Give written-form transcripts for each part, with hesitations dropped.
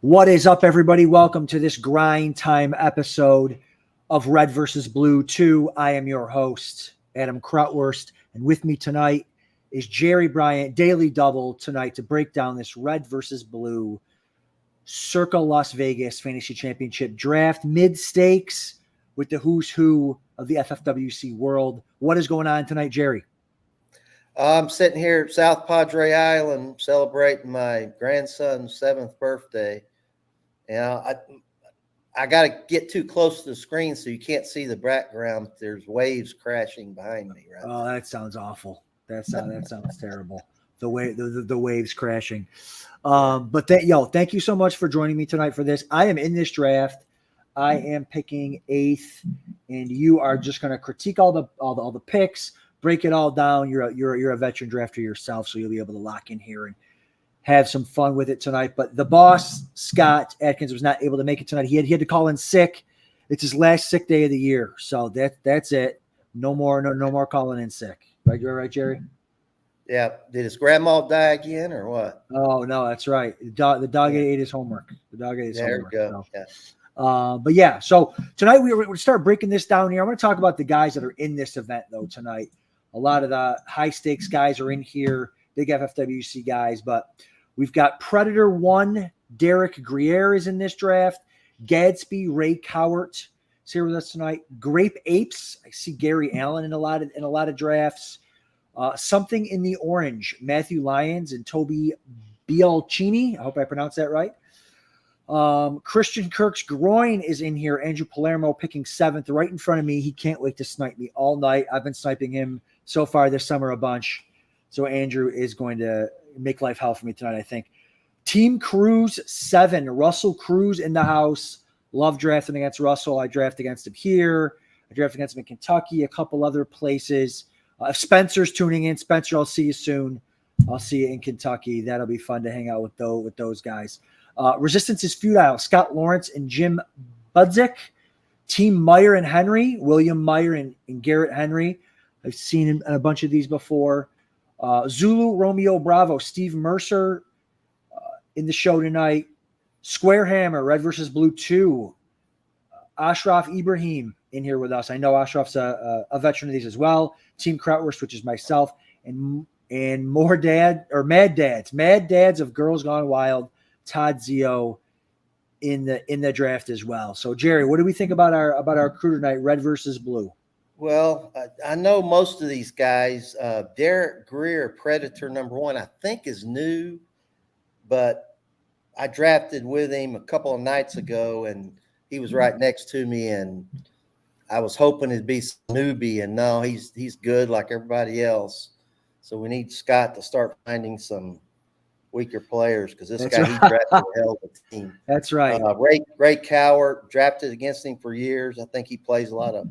What is up, everybody? Welcome to this grind time episode of Red versus Blue 2. I am your host, Adam Krautwurst, and with me tonight is Jerry Bryant, Daily Double tonight to break down this Red versus Blue CircaLas Vegas Fantasy Championship draft mid-stakes with the who's who of the FFWC world. What is going on tonight, Jerry? I'm sitting here at South Padre Island celebrating my grandson's 7th birthday. I got to get too close to the screen so you can't see the background. There's waves crashing behind me right now. That sounds awful. That sounds terrible. The waves crashing. Thank you so much for joining me tonight for this. I am in this draft. I am picking 8th, and you are just going to critique all the picks, break it all down. You're a veteran drafter yourself, so you'll be able to lock in here and have some fun with it tonight. But the boss, Scott Atkins, was not able to make it tonight. He had to call in sick. It's his last sick day of the year. So that's it. No more calling in sick. Right, you're right, Jerry? Yeah. Did his grandma die again or what? Oh, no, that's right. The dog ate his homework. There you go. So. Yeah. So tonight we're going to start breaking this down here. I'm going to talk about the guys that are in this event, though, tonight. A lot of the high-stakes guys are in here, big FFWC guys, but we've got Predator 1, Derek Grier is in this draft. Gadsby, Ray Cowart is here with us tonight. Grape Apes, I see Gary Allen in a lot of drafts. Something in the Orange, Matthew Lyons and Toby Bialcini. I hope I pronounced that right. Christian Kirk's groin is in here. Andrew Palermo picking 7th right in front of me. He can't wait to snipe me all night. I've been sniping him so far this summer a bunch. So Andrew is going to make life hell for me tonight, I think. Team Cruz 7, Russell Cruz in the house. Love drafting against Russell. I draft against him here. I draft against him in Kentucky, a couple other places. If Spencer's tuning in, Spencer, I'll see you soon. I'll see you in Kentucky. That'll be fun to hang out with those guys. Resistance is Futile, Scott Lawrence and Jim Budzik. Team Meyer and Henry, William Meyer and Garrett Henry. I've seen him in a bunch of these before. Zulu Romeo Bravo, Steve Mercer in the show tonight. Square Hammer, Red versus Blue 2. Ashraf Ibrahim in here with us. I know Ashraf's a veteran of these as well. Team Krautwurst, which is myself, and Mad Dads of Girls Gone Wild. Todd Zio in the draft as well. So Jerry, what do we think about our crew tonight, Red versus Blue? Well, I know most of these guys. Derek Grier, Predator number 1, I think is new, but I drafted with him a couple of nights ago, and he was right next to me, and I was hoping it'd be some newbie, and no, he's good like everybody else. So we need Scott to start finding some weaker players because this guy, he drafted a hell of a team. That's right. Ray Cowart, drafted against him for years. I think he plays a lot of,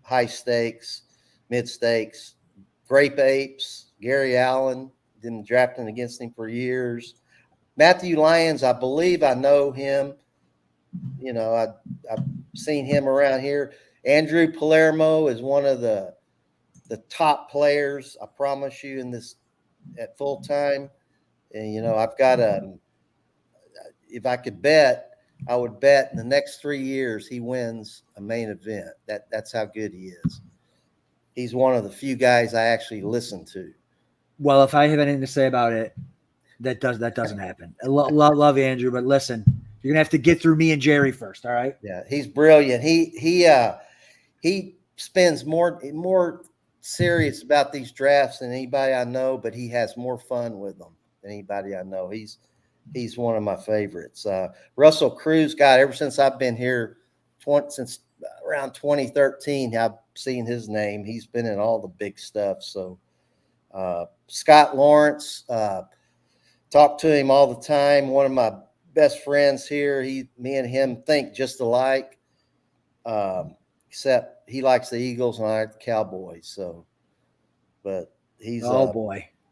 high stakes, mid stakes. Grape Apes, Gary Allen, been drafting against him for years. Matthew Lyons, I believe I know him. I've seen him around here. Andrew Palermo is one of the top players, I promise you, in this at full time. And, I've got if I could bet, I would bet in the next 3 years he wins a main event. That's how good he is. He's one of the few guys I actually listen to. Well, if I have anything to say about it, that doesn't happen. I love Andrew, but listen, you're gonna have to get through me and Jerry first. All right. Yeah, he's brilliant. He spends more serious about these drafts than anybody I know, but he has more fun with them than anybody I know. He's one of my favorites. Russell Cruz, God, ever since I've been here, since around 2013, I've seen his name. He's been in all the big stuff. So Scott Lawrence, talk to him all the time. One of my best friends here. Me and him think just alike, except he likes the Eagles and I like the Cowboys. So, but he's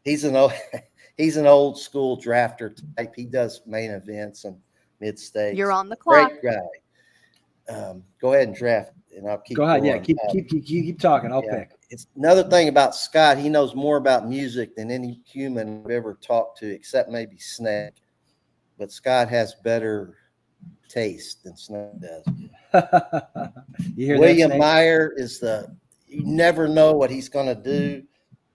he's an old school drafter type. He does main events and mid stakes. You're on the clock. Great guy. Go ahead and draft, and I'll keep. Go ahead. going. Yeah, keep talking. I'll pick. It's another thing about Scott. He knows more about music than any human I've ever talked to, except maybe Snake. but Scott has better taste than Snake does. You hear William that, Snake? Meyer you never know what he's going to do.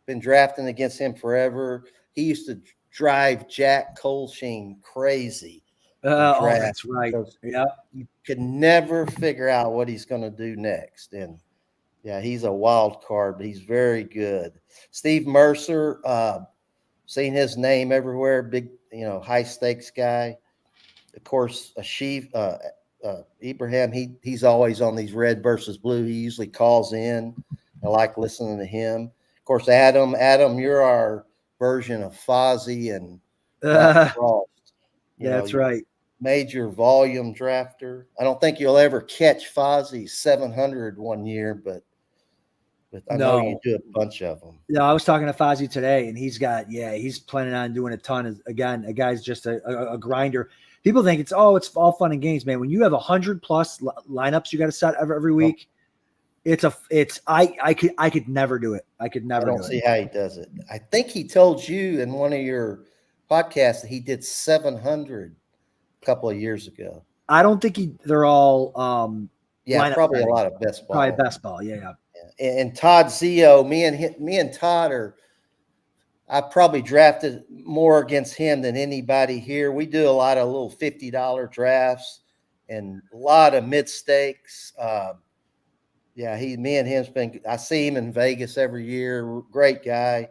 Been drafting against him forever. He used to drive Jack Colsheen crazy. Oh, that's right. Yeah. You could never figure out what he's going to do next. And yeah, he's a wild card, but he's very good. Steve Mercer, seen his name everywhere. Big, high stakes guy. Of course, Ibrahim, he's always on these red versus blue. He usually calls in. I like listening to him. Of course, Adam, you're our version of Fozzie and Bob Frost. That's right. Major volume drafter. I don't think you'll ever catch Fozzie 700 one year, but I know you do a bunch of them. No, I was talking to Fozzie today, and he's planning on doing a ton. Again, a guy's just a grinder. People think it's all fun and games, man. When you have 100+ lineups you got to set every week, I could never do it. I could never. I don't see how he does it. I think he told you in one of your podcasts that he did 700 a couple of years ago. I don't think they're all. Probably a lot of best ball. Probably best ball. Yeah. And Todd Zio, me and Todd I probably drafted more against him than anybody here. We do a lot of little $50 drafts and a lot of mid stakes. Me and him's I see him in Vegas every year. Great guy,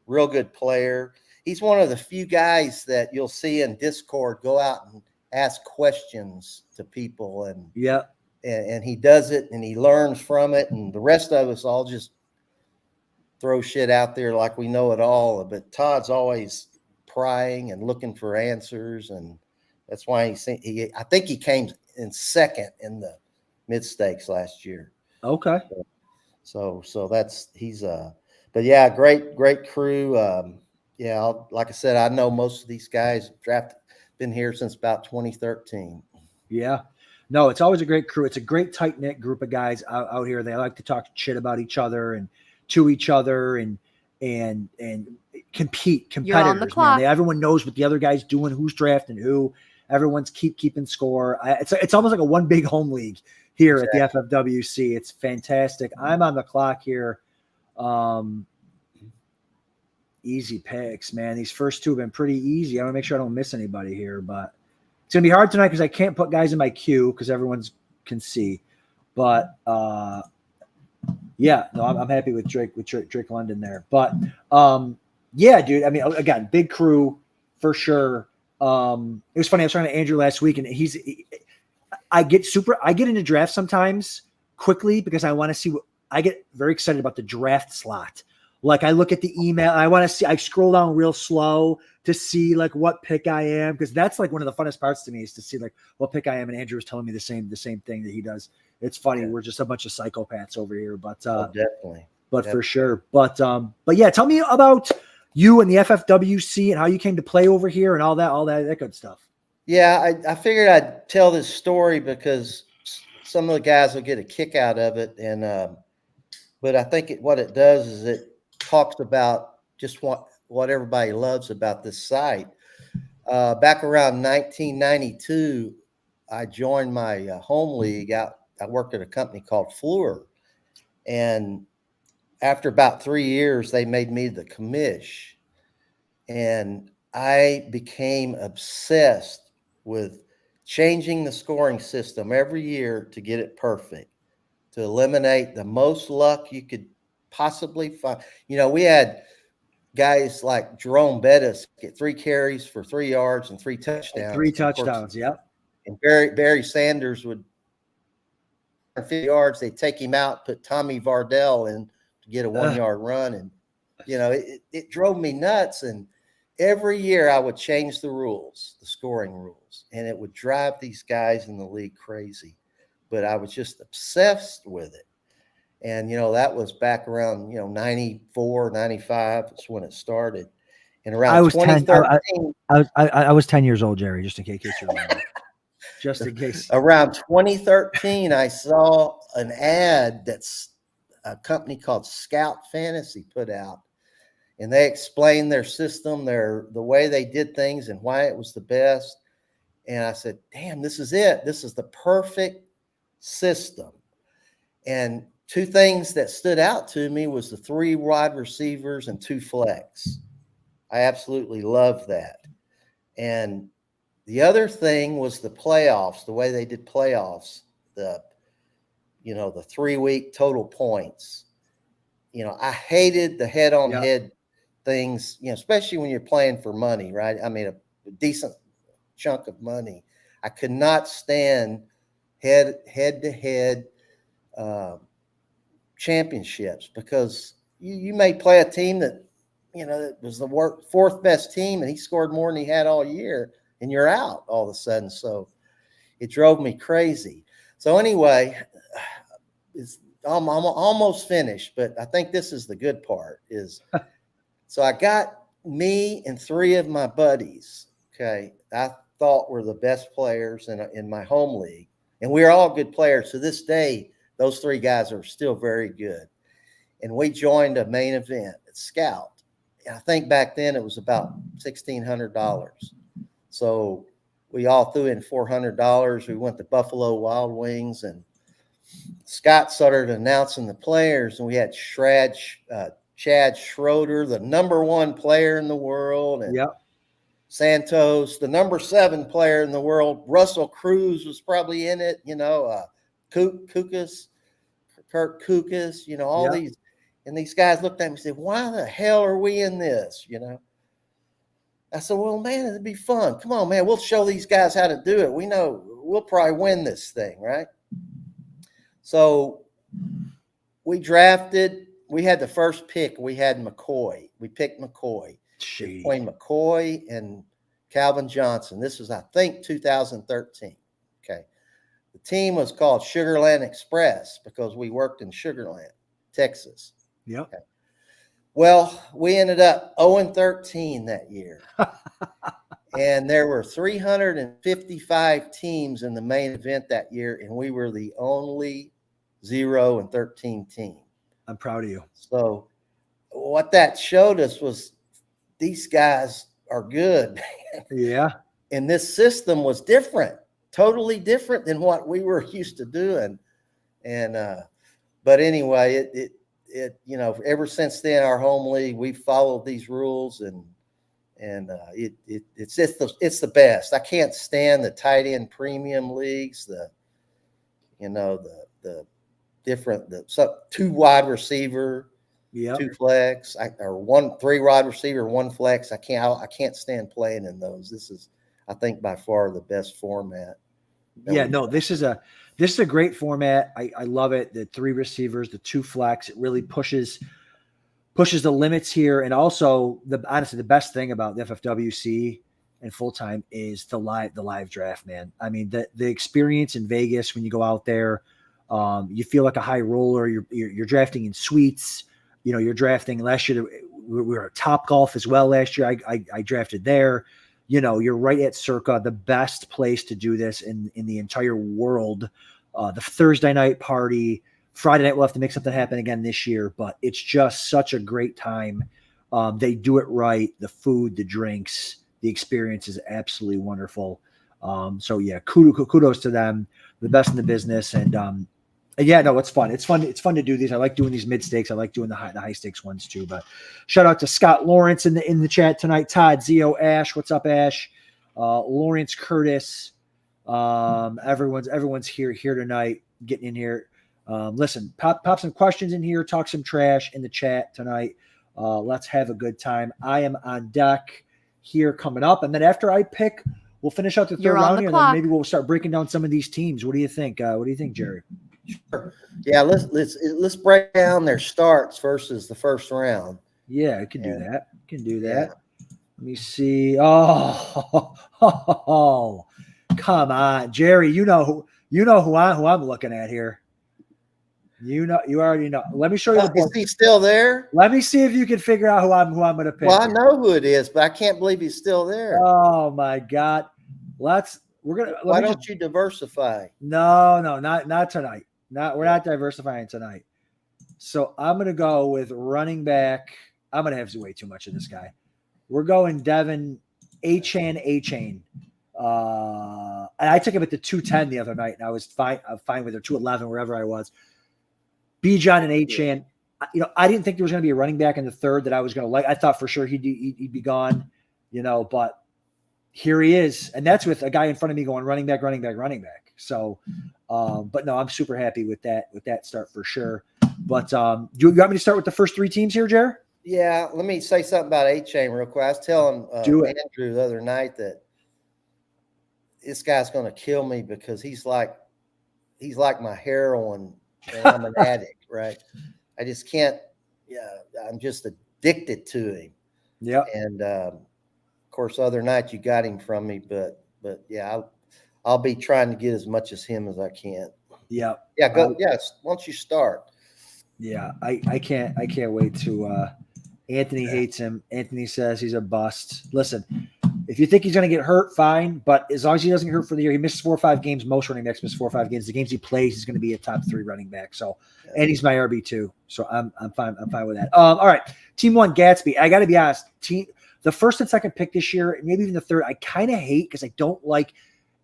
real good player. He's one of the few guys that you'll see in Discord go out and ask questions to people, and he does it and he learns from it, and the rest of us all just throw shit out there like we know it all. But Todd's always prying and looking for answers, and that's why I think he came in second in the mid stakes last year. Okay. So but yeah, great crew. Like I said, I know most of these guys been here since about 2013. Yeah. No, it's always a great crew. It's a great tight knit group of guys out here. They like to talk shit about each other and to each other and compete. Competitors, man. Everyone knows what the other guy's doing, who's drafting who. Everyone's keeping score. It's almost like a one big home league here at the FFWC. It's fantastic. I'm on the clock here. Easy picks, man. These first two have been pretty easy. I want to make sure I don't miss anybody here, but it's going to be hard tonight because I can't put guys in my queue because everyone's can see. But I'm happy with Drake London there. But dude. I mean, again, big crew for sure. It was funny. I was talking to Andrew last week, and I get into drafts sometimes quickly because I want to see I get very excited about the draft slot. Like I look at the email, I scroll down real slow to see like what pick I am, because that's like one of the funnest parts to me is to see like what pick I am. And Andrew was telling me the same thing that he does. It's funny. We're just a bunch of psychopaths over here, but definitely. For sure. But yeah, tell me about you and the FFWC and how you came to play over here and all that good stuff. Yeah, I figured I'd tell this story because some of the guys will get a kick out of it, and but I think what it does is it talks about just what everybody loves about this site. Back around 1992, I joined my home league out. I worked at a company called Fleur, and after about 3 years, they made me the commish, and I became obsessed with changing the scoring system every year to get it perfect, to eliminate the most luck you could possibly find. We had guys like Jerome Bettis get 3 carries for 3 yards and 3 touchdowns. 3 touchdowns, yep. And Barry Sanders would 50 yards. They'd take him out, put Tommy Vardell in to get a 1-yard run, and it drove me nuts. And every year I would change the rules, the scoring rules, and it would drive these guys in the league crazy. But I was just obsessed with it. And, that was back around, 94, 95. That's when it started. And around 2013. I was 10 years old, Jerry, just in case you're wondering. Just in case. Around 2013, I saw an ad that's a company called Scout Fantasy put out. And they explained their system, the way they did things and why it was the best. And I said, damn, this is it. This is the perfect system. And two things that stood out to me was the 3 wide receivers and 2 flex. I absolutely love that. And the other thing was the playoffs, the way they did playoffs, the 3-week total points. I hated the head-on-head things, especially when you're playing for money, right? I mean, a decent chunk of money. I could not stand head-to-head championships, because you may play a team that, that was the 4th best team, and he scored more than he had all year, and you're out all of a sudden. So it drove me crazy. So anyway, I'm almost finished, but I think this is the good part is, so I got me and 3 of my buddies, okay, I thought were the best players in my home league. And we're all good players. To this day, those 3 guys are still very good. And we joined a main event at Scout. And I think back then it was about $1,600. So we all threw in $400. We went to Buffalo Wild Wings, and Scott started announcing the players, and we had Chad Schroeder, the number 1 player in the world, and Santos, the number 7 player in the world. Russell Cruz was probably in it, Kukas, Kurt Kukas, all these. And these guys looked at me and said, why the hell are we in this? I said, well, man, it'd be fun. Come on, man, we'll show these guys how to do it. We know we'll probably win this thing, right? So we drafted. We had the first pick. We had McCoy. We picked McCoy. Between McCoy and Calvin Johnson. This was, I think, 2013. Okay. The team was called Sugarland Express because we worked in Sugarland, Texas. Yep. Okay. Well, we ended up 0-13 that year. And there were 355 teams in the main event that year, and we were the only 0-13 team. I'm proud of you. So what that showed us was these guys are good. Yeah. And this system was different, totally different than what we were used to doing. And but anyway, it ever since then, our home league, we've followed these rules, and it's the best. I can't stand the tight end premium leagues, the different 2 wide receiver, 2 flex, or 3 wide receiver, 1 flex. I can't stand playing in those. This is, I think, by far the best format. This is a great format. I love it. The 3 receivers, the 2 flex, it really pushes the limits here. And also, honestly, the best thing about the FFWC and full time is the live draft, man. I mean, the experience in Vegas when you go out there, you feel like a high roller. You're drafting in suites. You're drafting. Last year we were at Top Golf as well. Last year I drafted there. You're right at Circa, the best place to do this in the entire world. The Thursday night party, Friday night, we'll have to make something happen again this year, but it's just such a great time. They do it right. The food, the drinks, the experience is absolutely wonderful. So yeah, kudos to them, the best in the business. And it's fun. It's fun to do these. I like doing these mid stakes. I like doing the high stakes ones too. But shout out to Scott Lawrence in the chat tonight. Todd, Zio, Ash, what's up, Ash? Lawrence, Curtis. Everyone's here tonight, getting in here. Listen, pop some questions in here, talk some trash in the chat tonight. Let's have a good time. I am on deck here coming up, and then after I pick, we'll finish out the third round here, and then maybe we'll start breaking down some of these teams. What do you think? What do you think, Jerry? Sure. Yeah, let's break down their starts versus the first round. Yeah, I can do that. Yeah. Let me see. Oh, come on, Jerry. You know who I'm looking at here. You already know. Let me show you the board. Is he still there? Let me see if you can figure out who I'm going to pick. Well, I know who it is, but I can't believe he's still there. Oh my God. Why don't you diversify? No, not tonight. We're not diversifying tonight. So I'm going to go with running back. I'm going to have way too much of this guy. We're going Devin A-Chain. And I took him at the 210 the other night, and I was fine. I'm fine with her 211, wherever I was. Bijan and Achane. I didn't think there was going to be a running back in the third that I was going to like. I thought for sure he'd be gone, but here he is. And that's with a guy in front of me going running back. So, but no, I'm super happy with that start for sure. But you want me to start with the first three teams here, Jared? Yeah, let me say something about Achane real quick. I was telling Andrew the other night that this guy's going to kill me because he's like my heroin and I'm an addict, right? I just can't. Yeah, I'm just addicted to him. Yeah. And of course, other night you got him from me, but yeah, I'll be trying to get as much as him as I can. Yeah. Yeah. Go. Yes. Once you start. Yeah, I can't wait to. Anthony hates him. Anthony says he's a bust. Listen, if you think he's going to get hurt, fine. But as long as he doesn't get hurt for the year, he misses 4 or 5 games. Most running backs miss 4 or 5 games. The games he plays, he's going to be a top 3 running back. So, and he's my RB2. So I'm fine. I'm fine with that. All right, Team 1, Gatsby. I got to be honest. The first and second pick this year, and maybe even the third, I kind of hate because I don't like.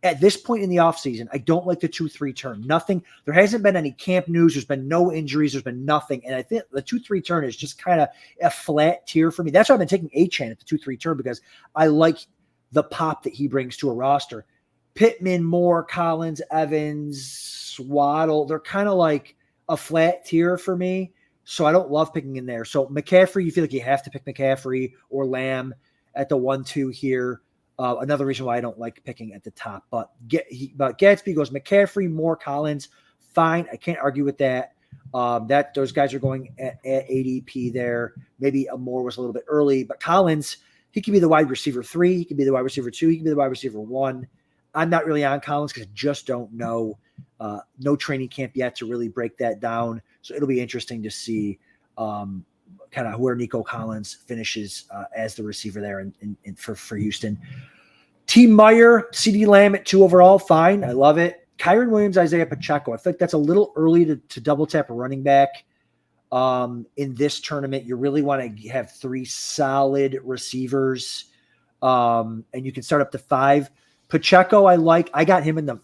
At this point in the offseason, I don't like the 2-3 turn. Nothing. There hasn't been any camp news. There's been no injuries. There's been nothing. And I think the 2-3 turn is just kind of a flat tier for me. That's why I've been taking Achane at the 2-3 turn because I like the pop that he brings to a roster. Pittman, Moore, Collins, Evans, Waddle, they're kind of like a flat tier for me. So I don't love picking in there. So McCaffrey, you feel like you have to pick McCaffrey or Lamb at the 1-2 here. Another reason why I don't like picking at the top, but Gatsby goes McCaffrey, Moore, Collins. Fine. I can't argue with that. Those guys are going at ADP there. Maybe Moore was a little bit early, but Collins, he could be the wide receiver 3. He could be the wide receiver 2. He could be the wide receiver 1. I'm not really on Collins because I just don't know. No training camp yet to really break that down. So it'll be interesting to see kind of where Nico Collins finishes as the receiver there for Houston. Team Meyer, CeeDee Lamb at 2 overall, fine. I love it. Kyren Williams, Isaiah Pacheco. I think that's a little early to double tap a running back in this tournament. You really want to have 3 solid receivers, and you can start up to 5. Pacheco, I like. I got him in the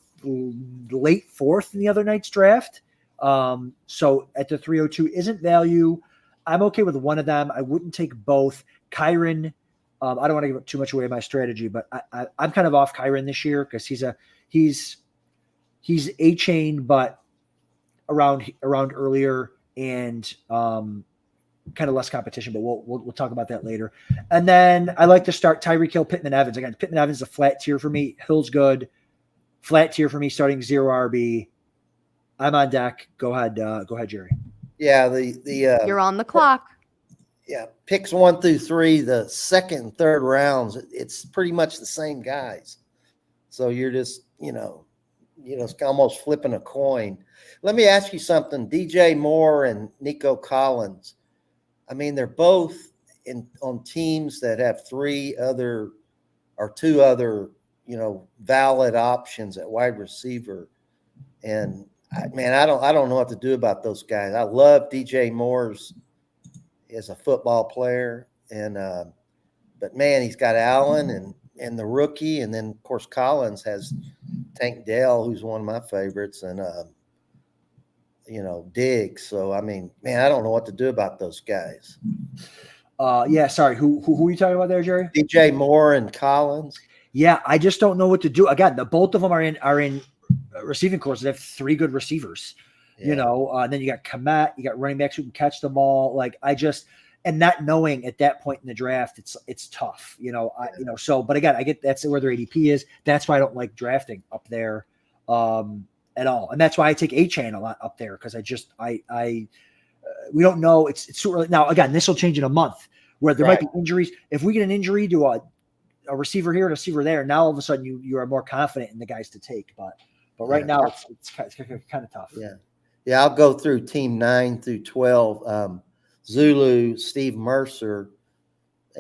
late 4th in the other night's draft. So at the 302 isn't value. I'm okay with one of them. I wouldn't take both. Kyren, I don't want to give too much away of my strategy, but I'm kind of off Kyren this year because he's Achane, but around earlier and kind of less competition. But we'll talk about that later. And then I like to start Tyreek Hill, Pittman Evans. Again, Pittman Evans is a flat tier for me. Hill's good, flat tier for me. Starting 0 RB. I'm on deck. Go ahead, Jerry. Yeah, you're on the clock. Yeah, picks 1 through 3, the second and third rounds, it's pretty much the same guys. So you're just, it's almost flipping a coin. Let me ask you something. DJ Moore and Nico Collins. I mean, they're both on teams that have 2 other, valid options at wide receiver. And I don't know what to do about those guys. I love DJ Moore's as a football player, and but man, he's got Allen and the rookie, and then of course Collins has Tank Dell, who's one of my favorites, and Diggs. So I mean, man, I don't know what to do about those guys. Yeah, sorry. Who are you talking about there, Jerry? DJ Moore and Collins. Yeah, I just don't know what to do. Again, both of them are in receiving courses. They have 3 good receivers, and then you got Komet, you got running backs who can catch the ball. Like and not knowing at that point in the draft, it's tough, so, but again, I get that's where their ADP is. That's why I don't like drafting up there at all. And that's why I take Achane a lot up there. Cause we don't know. It's too early. Now, again, this will change in a month where there might be injuries. If we get an injury to a receiver here and a receiver there, now all of a sudden you are more confident in the guys to take, but right now it's kind of tough. Yeah. I'll go through team 9 through 12. Zulu, Steve Mercer,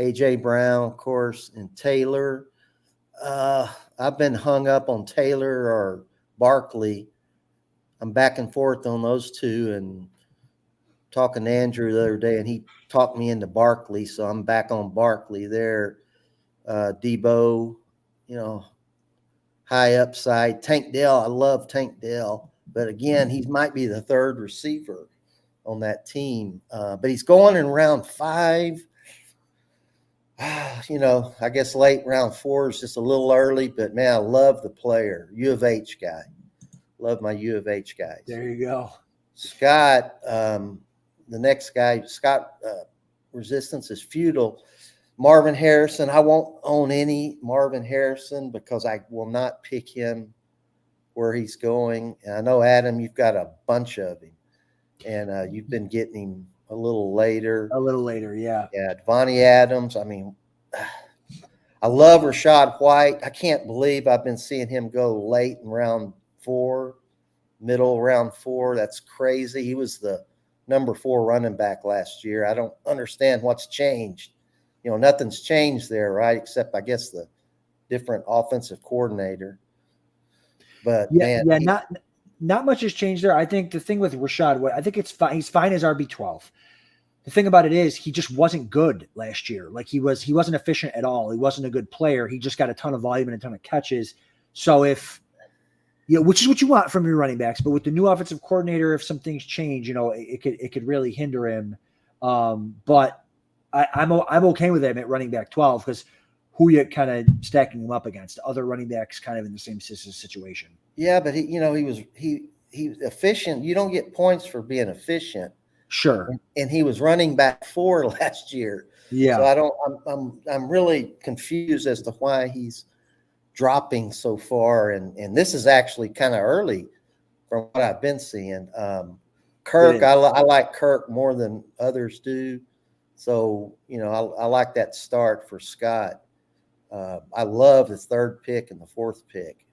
AJ Brown, of course, and Taylor. I've been hung up on Taylor or Barkley. I'm back and forth on those 2, and talking to Andrew the other day, and he talked me into Barkley, so I'm back on Barkley there. Debo, high upside. Tank Dell, I love Tank Dell, but again, he might be the third receiver on that team. But he's going in round 5. I guess late round 4 is just a little early, but man, I love the player. U of H guy. Love my U of H guys. There you go. Scott, the next guy, Scott, Resistance is Futile. Marvin Harrison, I won't own any Marvin Harrison because I will not pick him where he's going. And I know, Adam, you've got a bunch of him, and you've been getting him a little later. A little later, yeah. Yeah, Devontae Adams. I mean, I love Rashad White. I can't believe I've been seeing him go late in round 4, middle round 4. That's crazy. He was the number 4 running back last year. I don't understand what's changed. Nothing's changed there, right? Except, I guess, the different offensive coordinator. But not much has changed there. I think the thing with Rashad, I think it's fine. He's fine as RB12. The thing about it is he just wasn't good last year. Like he wasn't efficient at all. He wasn't a good player. He just got a ton of volume and a ton of catches. So which is what you want from your running backs, but with the new offensive coordinator, if some things change, it could really hinder him. But I'm okay with him at running back 12 because who you kind of stacking him up against? Other running backs kind of in the same situation. Yeah, but he was efficient. You don't get points for being efficient. Sure. And he was running back 4 last year. Yeah. So I'm really confused as to why he's dropping so far. And this is actually kind of early from what I've been seeing. Kirk, I like Kirk more than others do. So, I like that start for Scott. I love the 3rd pick and the 4th pick.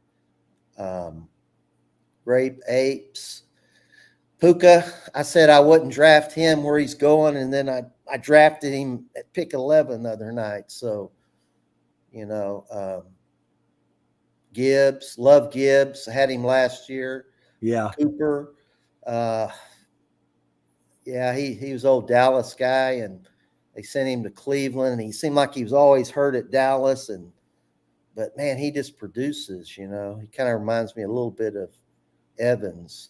Grape Apes. Puka, I said I wouldn't draft him where he's going, and then I drafted him at pick 11 the other night. So, Gibbs, love Gibbs. I had him last year. Yeah. Cooper. He was old Dallas guy, and they sent him to Cleveland, and he seemed like he was always hurt at Dallas. But man, he just produces, He kind of reminds me a little bit of Evans.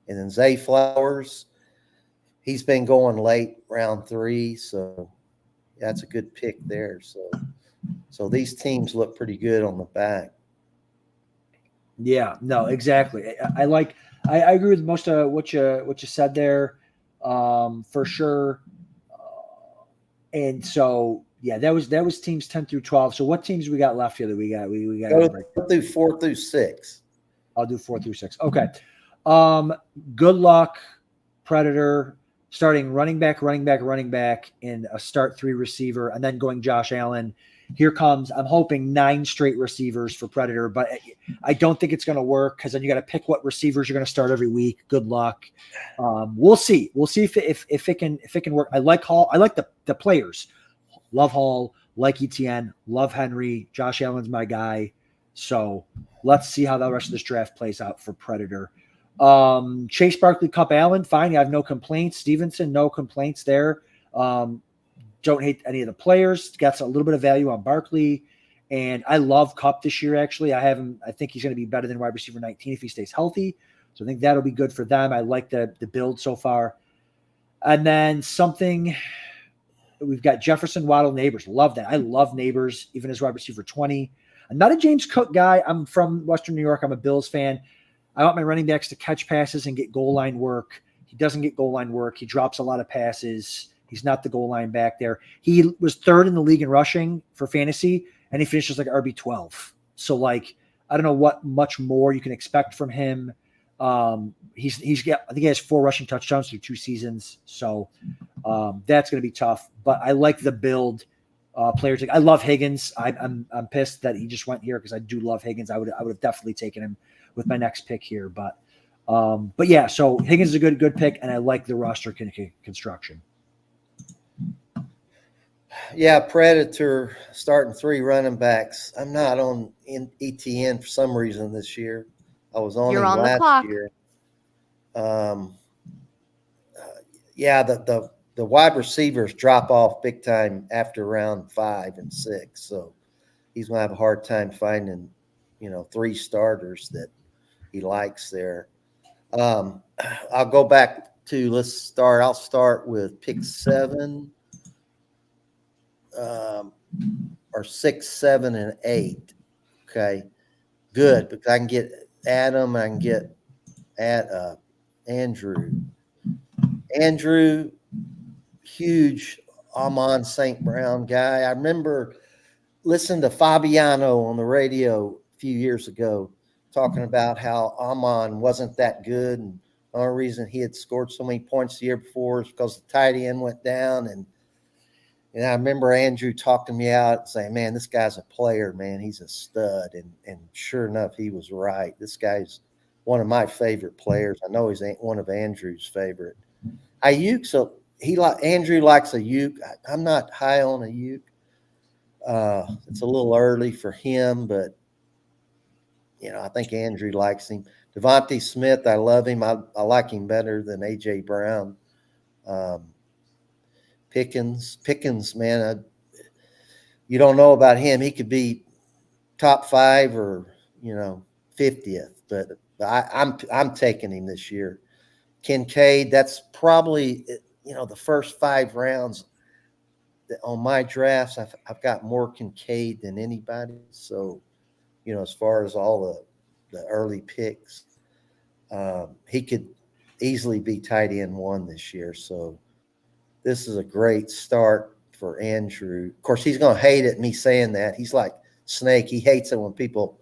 And then Zay Flowers, he's been going late round 3, so that's a good pick there. So these teams look pretty good on the back. Yeah, no, exactly. I agree with most of what you said there, for sure. And so that was teams 10 through 12. So what teams we got left here that we got go through 4 through 6. I'll do 4 through 6. Okay. Good luck, Predator, starting running back in a start 3 receiver, and then going Josh Allen. Here comes, I'm hoping 9 straight receivers for Predator, but I don't think it's going to work because then you got to pick what receivers you're going to start every week. Good luck. We'll see. We'll see if it can work. I like Hall. I like the players. Love Hall. Like ETN. Love Henry. Josh Allen's my guy. So let's see how the rest of this draft plays out for Predator. Chase Barkley, Cup Allen, fine. I have no complaints. Stevenson, no complaints there. Don't hate any of the players. Got a little bit of value on Barkley. And I love Cup this year, actually. I think he's going to be better than wide receiver 19 if he stays healthy. So I think that'll be good for them. I like the build so far. And then we've got Jefferson, Waddle, Neighbors. Love that. I love Neighbors, even as wide receiver 20. I'm not a James Cook guy. I'm from Western New York. I'm a Bills fan. I want my running backs to catch passes and get goal line work. He doesn't get goal line work. He drops a lot of passes. He's not the goal line back there. He was 3rd in the league in rushing for fantasy, and he finishes like RB12. So, I don't know what much more you can expect from him. I think he has 4 rushing touchdowns through 2 seasons. So that's going to be tough. But I like the build. Players. I love Higgins. I'm pissed that he just went here because I do love Higgins. I would have definitely taken him with my next pick here. But yeah, so Higgins is a good pick, and I like the roster construction. Yeah, Predator starting 3 running backs. I'm not on ETN for some reason this year. I was on him last year. The wide receivers drop off big time after round 5 and 6. So he's going to have a hard time finding 3 starters that he likes there. I'll go back to I'll start with pick 7, or 6, 7, and 8. Okay, good, because I can get Adam, I can get Andrew. Andrew, huge Amon St. Brown guy. I remember listening to Fabiano on the radio a few years ago talking about how Amon wasn't that good, and the only reason he had scored so many points the year before is because the tight end went down. And I remember Andrew talking me out saying, man, this guy's a player, man. He's a stud. And sure enough, he was right. This guy's one of my favorite players. I know he's one of Andrew's favorite. Ayuk, so Andrew likes Ayuk. I'm not high on Ayuk. It's a little early for him, but I think Andrew likes him. Devontae Smith, I love him. I like him better than A.J. Brown. Pickens, man, you don't know about him. He could be top 5 or 50th, but I'm taking him this year. Kincaid, that's probably the first 5 rounds on my drafts. I've got more Kincaid than anybody. So as far as all the early picks, he could easily be tight end 1 this year. So this is a great start for Andrew. Of course, he's going to hate it, me saying that. He's like Snake. He hates it when people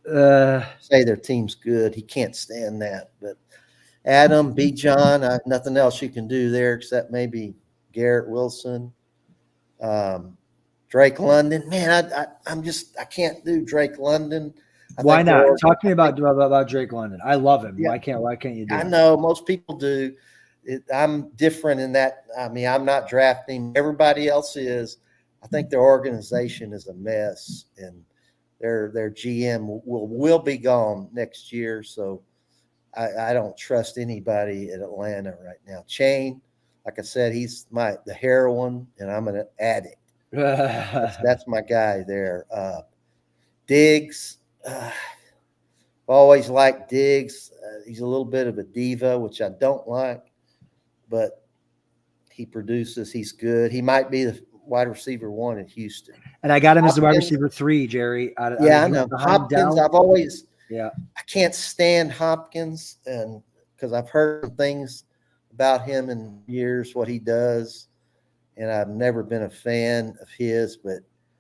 say their team's good. He can't stand that. But Adam, B. John, nothing else you can do there except maybe Garrett Wilson. Drake London. Man, I can't do Drake London. Why not? Talk to me about Drake London. I love him. Yeah. Why can't you do it? I know most people do. I'm different in that. I mean, I'm not drafting. Everybody else is. I think their organization is a mess, and their GM will be gone next year. So I don't trust anybody at Atlanta right now. Chain, like I said, he's the heroine, and I'm an addict. That's my guy there. Diggs, I've always liked Diggs. He's a little bit of a diva, which I don't like, but he produces. He's good. He might be the wide receiver 1 in Houston. And I got him as the wide receiver 3, Jerry. I know. Hopkins, I can't stand Hopkins, and because I've heard things about him in years, what he does, and I've never been a fan of his. But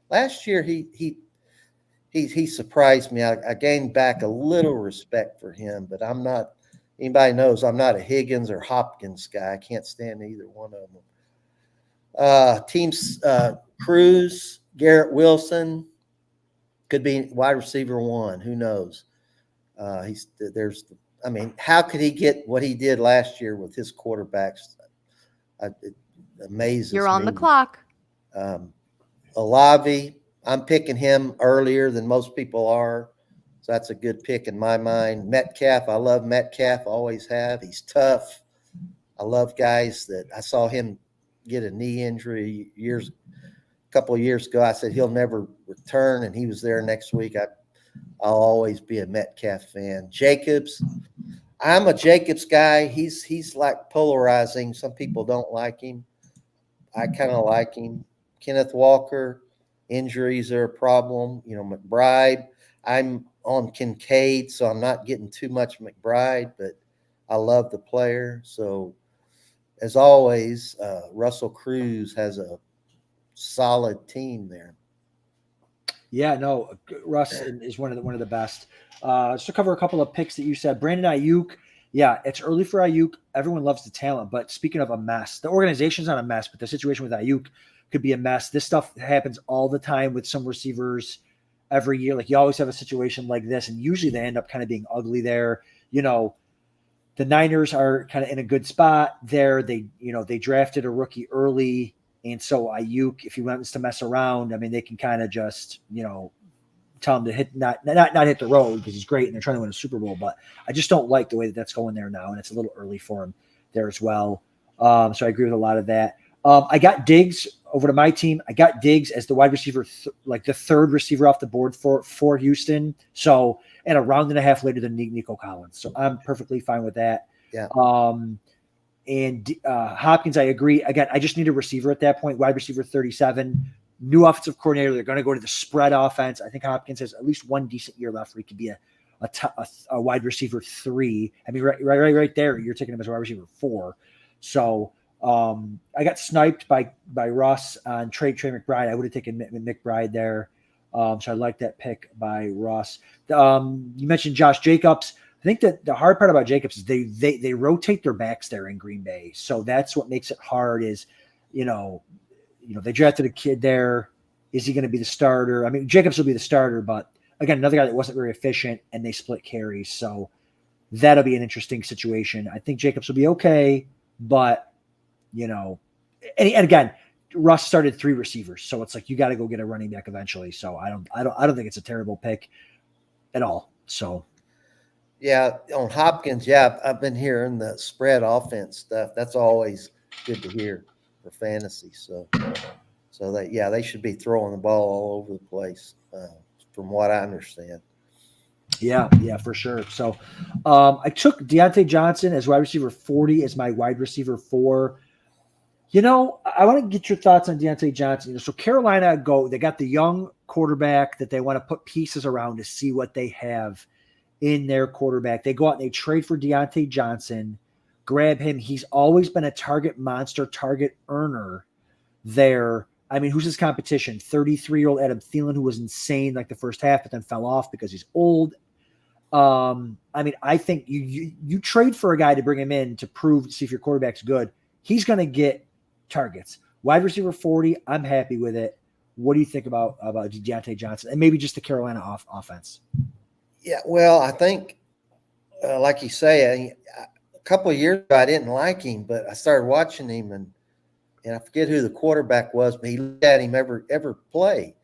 last year he surprised me. I gained back a little respect for him, but I'm not. Anybody knows I'm not a Higgins or Hopkins guy. I can't stand either one of them. Teams, Cruz, Garrett Wilson could be wide receiver 1. Who knows? How could he get what he did last year with his quarterbacks? It amazes me. You're on the clock. Olave, I'm picking him earlier than most people are. So that's a good pick in my mind. Metcalf, I love Metcalf, always have. He's tough. I love guys that I saw him get a knee injury a couple of years ago. I said he'll never return, and he was there next week. I'll always be a Metcalf fan. Jacobs, I'm a Jacobs guy. He's like polarizing. Some people don't like him. I kind of like him. Kenneth Walker, injuries are a problem. McBride, I'm on Kincaid, so I'm not getting too much McBride, but I love the player. So, as always, Russell Cruz has a solid team there. Yeah, no, Russ is one of the best. Just to cover a couple of picks that you said, Brandon Ayuk. Yeah, it's early for Ayuk. Everyone loves the talent, but speaking of a mess, the organization's not a mess, but the situation with Ayuk could be a mess. This stuff happens all the time with some receivers every year. Like, you always have a situation like this, and usually they end up kind of being ugly there. The Niners are kind of in a good spot there. They drafted a rookie early. And so Ayuk, if he wants to mess around, they can kind of just, tell him to hit not hit the road, because he's great and they're trying to win a Super Bowl. But I just don't like the way that that's going there now, and it's a little early for him there as well. So I agree with a lot of that. I got Diggs over to my team. I got Diggs as the wide receiver, like the third receiver off the board for Houston. So, and a round and a half later than Nico Collins. So I'm perfectly fine with that. Yeah. And Hopkins, I agree. Again, I just need a receiver at that point. Wide receiver 37, new offensive coordinator. They're going to go to the spread offense. I think Hopkins has at least one decent year left where he could be a wide receiver 3. I mean, right there, you're taking him as a wide receiver 4. So I got sniped by Russ on Trey McBride. I would have taken McBride there. So I like that pick by Russ. You mentioned Josh Jacobs. I think that the hard part about Jacobs is they rotate their backs there in Green Bay. So that's what makes it hard is, they drafted a kid there. Is he going to be the starter? I mean, Jacobs will be the starter, but again, another guy that wasn't very efficient and they split carries. So that'll be an interesting situation. I think Jacobs will be okay, but and again, Russ started 3 receivers. So it's like, you got to go get a running back eventually. So I don't think it's a terrible pick at all. So. Yeah, on Hopkins, yeah, I've been hearing the spread offense stuff. That's always good to hear for fantasy. So they should be throwing the ball all over the place, from what I understand. Yeah, for sure. So I took Deontay Johnson as wide receiver 40 as my wide receiver 4. I want to get your thoughts on Deontay Johnson. So Carolina they got the young quarterback that they want to put pieces around to see what they have in their quarterback. They go out and they trade for Deontay Johnson, grab him. He's always been a target monster, target earner there. I mean, who's his competition? 33-year-old Adam Thielen, who was insane like the first half, but then fell off because he's old. I mean, I think you trade for a guy to bring him in to see if your quarterback's good. He's going to get targets. Wide receiver 40, I'm happy with it. What do you think about Deontay Johnson and maybe just the Carolina offense? Yeah, well, I think, like you say, a couple of years ago, I didn't like him, but I started watching him, and I forget who the quarterback was, but he looked at him ever play.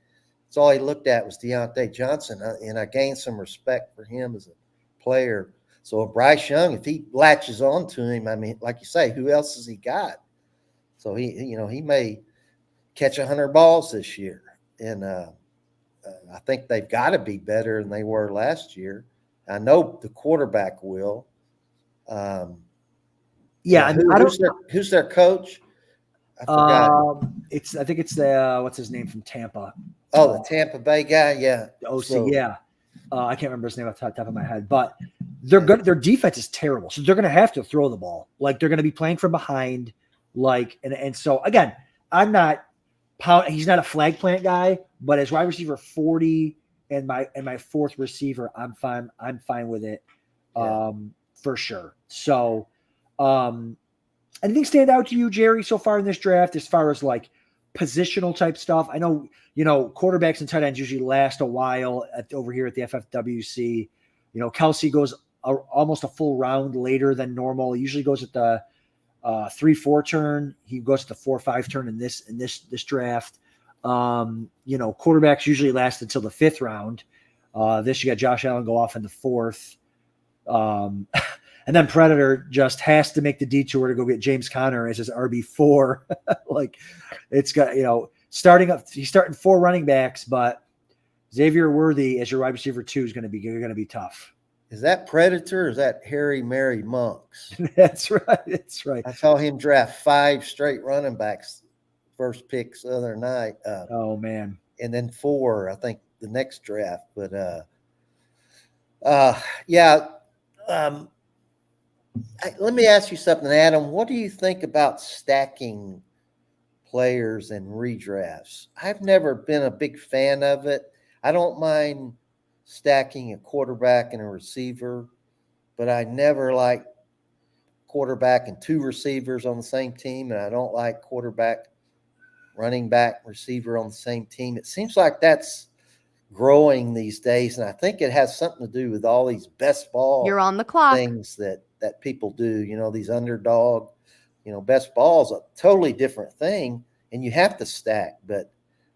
That's all he looked at was Deontay Johnson, and I gained some respect for him as a player. So if Bryce Young, if he latches on to him, I mean, like you say, who else has he got? So he may catch 100 balls this year, and I think they've got to be better than they were last year. I know the quarterback will. Who's their coach? I forgot. I think it's the what's his name from Tampa. Oh, the Tampa Bay guy, yeah. The OC, yeah. I can't remember his name off the top of my head, but they're good. Their defense is terrible, so they're going to have to throw the ball. Like they're going to be playing from behind. And so again, he's not a flag plant guy, but as wide receiver 40 and my fourth receiver, I'm fine with it, for sure. So, anything stand out to you, Jerry, so far in this draft as far as like positional type stuff? I know, quarterbacks and tight ends usually last a while over here at the FFWC. Kelsey goes almost a full round later than normal. He usually goes at the 3-4 turn. He goes to the 4-5 turn in this draft. Quarterbacks usually last until the 5th round. This you got Josh Allen go off in the 4th. And then Predator just has to make the detour to go get James Conner as his RB4. Like it's got, he's starting 4 running backs, but Xavier Worthy as your wide receiver 2 is going to be tough. Is that Predator or is that Harry Mary Monks? That's right. I saw him draft 5 straight running backs, first picks the other night. Oh man. And then 4, I think the next draft. But let me ask you something, Adam. What do you think about stacking players and redrafts? I've never been a big fan of it. I don't mind stacking a quarterback and a receiver, but I never like quarterback and 2 receivers on the same team, and I don't like quarterback, running back, receiver on the same team. It seems like that's growing these days, and I think it has something to do with all these best ball You're on the clock. things that people do, these underdog, best ball is a totally different thing, and you have to stack. But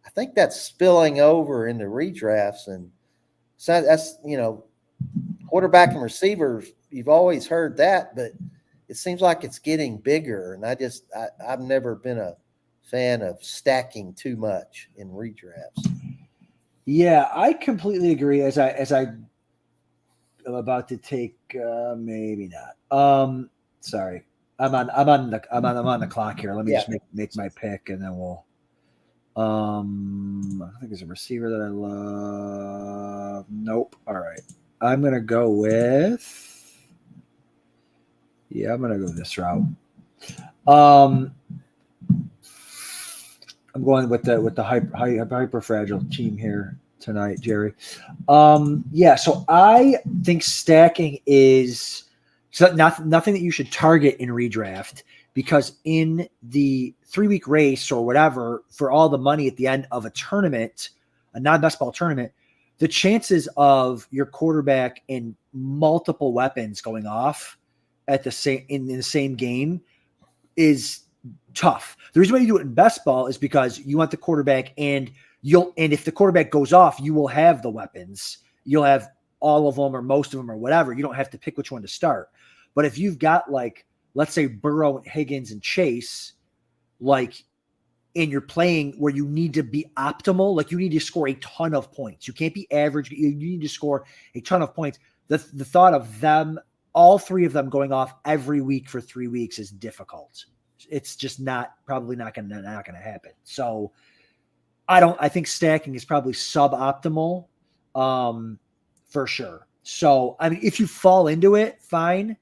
I think that's spilling over into redrafts, and so that's, quarterback and receivers, you've always heard that, but it seems like it's getting bigger, and I've never been a fan of stacking too much in redrafts. Yeah, I completely agree. As I am about to take, maybe not. Sorry, I'm on the clock here. Let me just make my pick, and then we'll. I think it's a receiver that I love. Nope. All right, I'm gonna go with. Yeah, I'm gonna go this route. I'm going with the hyper fragile team here tonight, Jerry. Yeah, so I think stacking is nothing that you should target in redraft, because in the 3-week race or whatever, for all the money at the end of a tournament, a non-best ball tournament, the chances of your quarterback and multiple weapons going off at the same in the same game is tough. The reason why you do it in best ball is because you want the quarterback, and if the quarterback goes off, you will have the weapons. You'll have all of them or most of them or whatever. You don't have to pick which one to start. But if you've got, like, let's say Burrow, Higgins, and Chase, like, and you're playing where you need to be optimal, like you need to score a ton of points. You can't be average. You need to score a ton of points. The thought of them, all three of them going off every week for 3 weeks is difficult. It's just probably not going to happen. So I think stacking is probably suboptimal, for sure. So, I mean, if you fall into it, fine.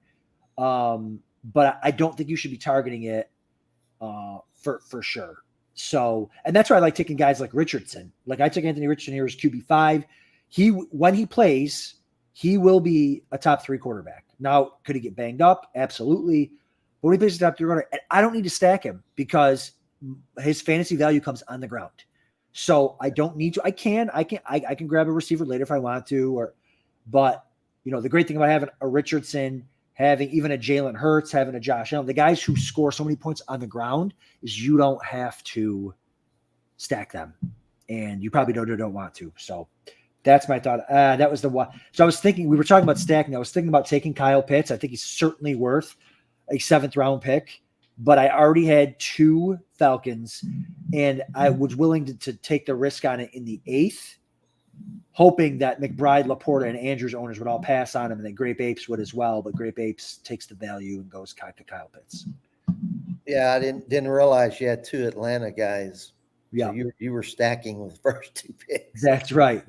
But I don't think you should be targeting it, for sure. So, and that's why I like taking guys like Richardson. Like, I took Anthony Richardson here as QB5. When he plays, he will be a top 3 quarterback. Now, could he get banged up? Absolutely. But when he plays the top 3 quarterback, I don't need to stack him because his fantasy value comes on the ground. So I don't need to. I can grab a receiver later if I want to, but the great thing about having a Richardson, having even a Jalen Hurts, having a Josh Allen, the guys who score so many points on the ground, is you don't have to stack them, and you probably don't want to. So that's my thought. That was the one. So I was thinking, we were talking about stacking. I was thinking about taking Kyle Pitts. I think he's certainly worth a 7th round pick, but I already had 2 Falcons, and I was willing to take the risk on it in the 8th, hoping that McBride, Laporta, and Andrews owners would all pass on him, and that Grape Apes would as well. But Grape Apes takes the value and goes to Kyle Pitts. Yeah, I didn't realize you had 2 Atlanta guys. Yeah, so you were stacking with the first 2 picks. That's right.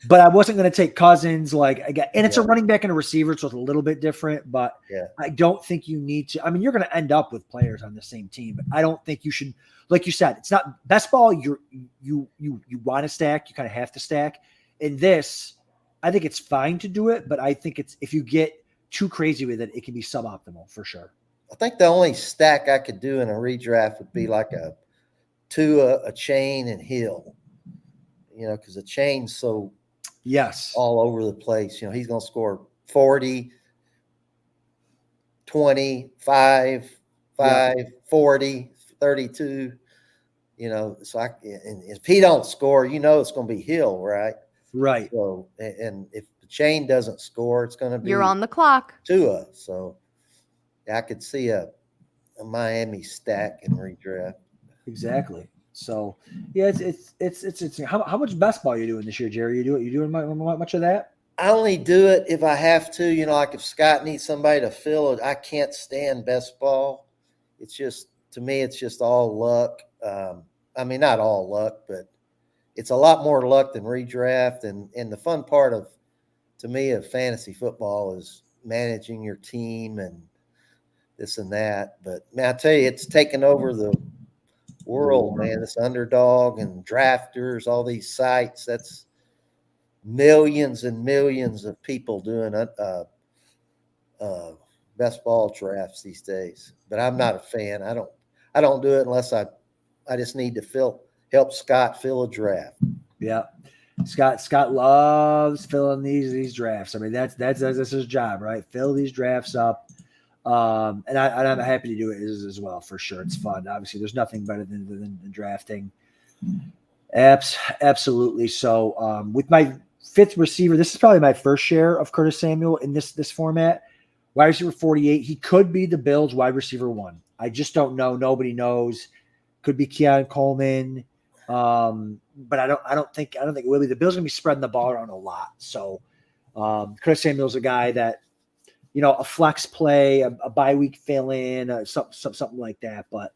But I wasn't going to take Cousins, and it's a running back and a receiver, so it's a little bit different. But I don't think you need to. I mean, you're going to end up with players on the same team, but I don't think you should. Like you said, it's not best ball. You want to stack. You kind of have to stack. In this, I think it's fine to do it, but I think if you get too crazy with it, it can be suboptimal for sure. I think the only stack I could do in a redraft would be like a chain and Hill, because the chain's so all over the place. He's going to score 40, 20, 5, 40, 32. So and if he don't score, it's going to be Hill, right? Right. So, and if the chain doesn't score, it's going to be You're on the clock. Tua. So I could see a Miami stack in redraft. Exactly. So yeah, it's how much best ball are you doing this year, Jerry? You doing much of that? I only do it if I have to. Like if Scott needs somebody to fill it, I can't stand best ball. It's just, to me, it's just all luck. I mean, not all luck, but it's a lot more luck than redraft. And the fun part to me of fantasy football is managing your team and this and that. But man, I tell you, it's taken over the world, man. This Underdog and Drafters, all these sites, that's millions and millions of people doing best ball drafts these days. But I'm not a fan. I don't do it unless I just need to help Scott fill a draft. Yeah. Scott loves filling these drafts. I mean, that's his job, right? Fill these drafts up. And I'm happy to do it as well, for sure. It's fun. Obviously, there's nothing better than drafting. Absolutely. So with my 5th receiver, this is probably my first share of Curtis Samuel in this format. Wide receiver 48. He could be the Bills' wide receiver 1. I just don't know. Nobody knows. Could be Keon Coleman. But I don't think it will be. The Bills are going to be spreading the ball around a lot. So Chris Samuel's a guy that, a flex play, a bye week fill in, something like that. But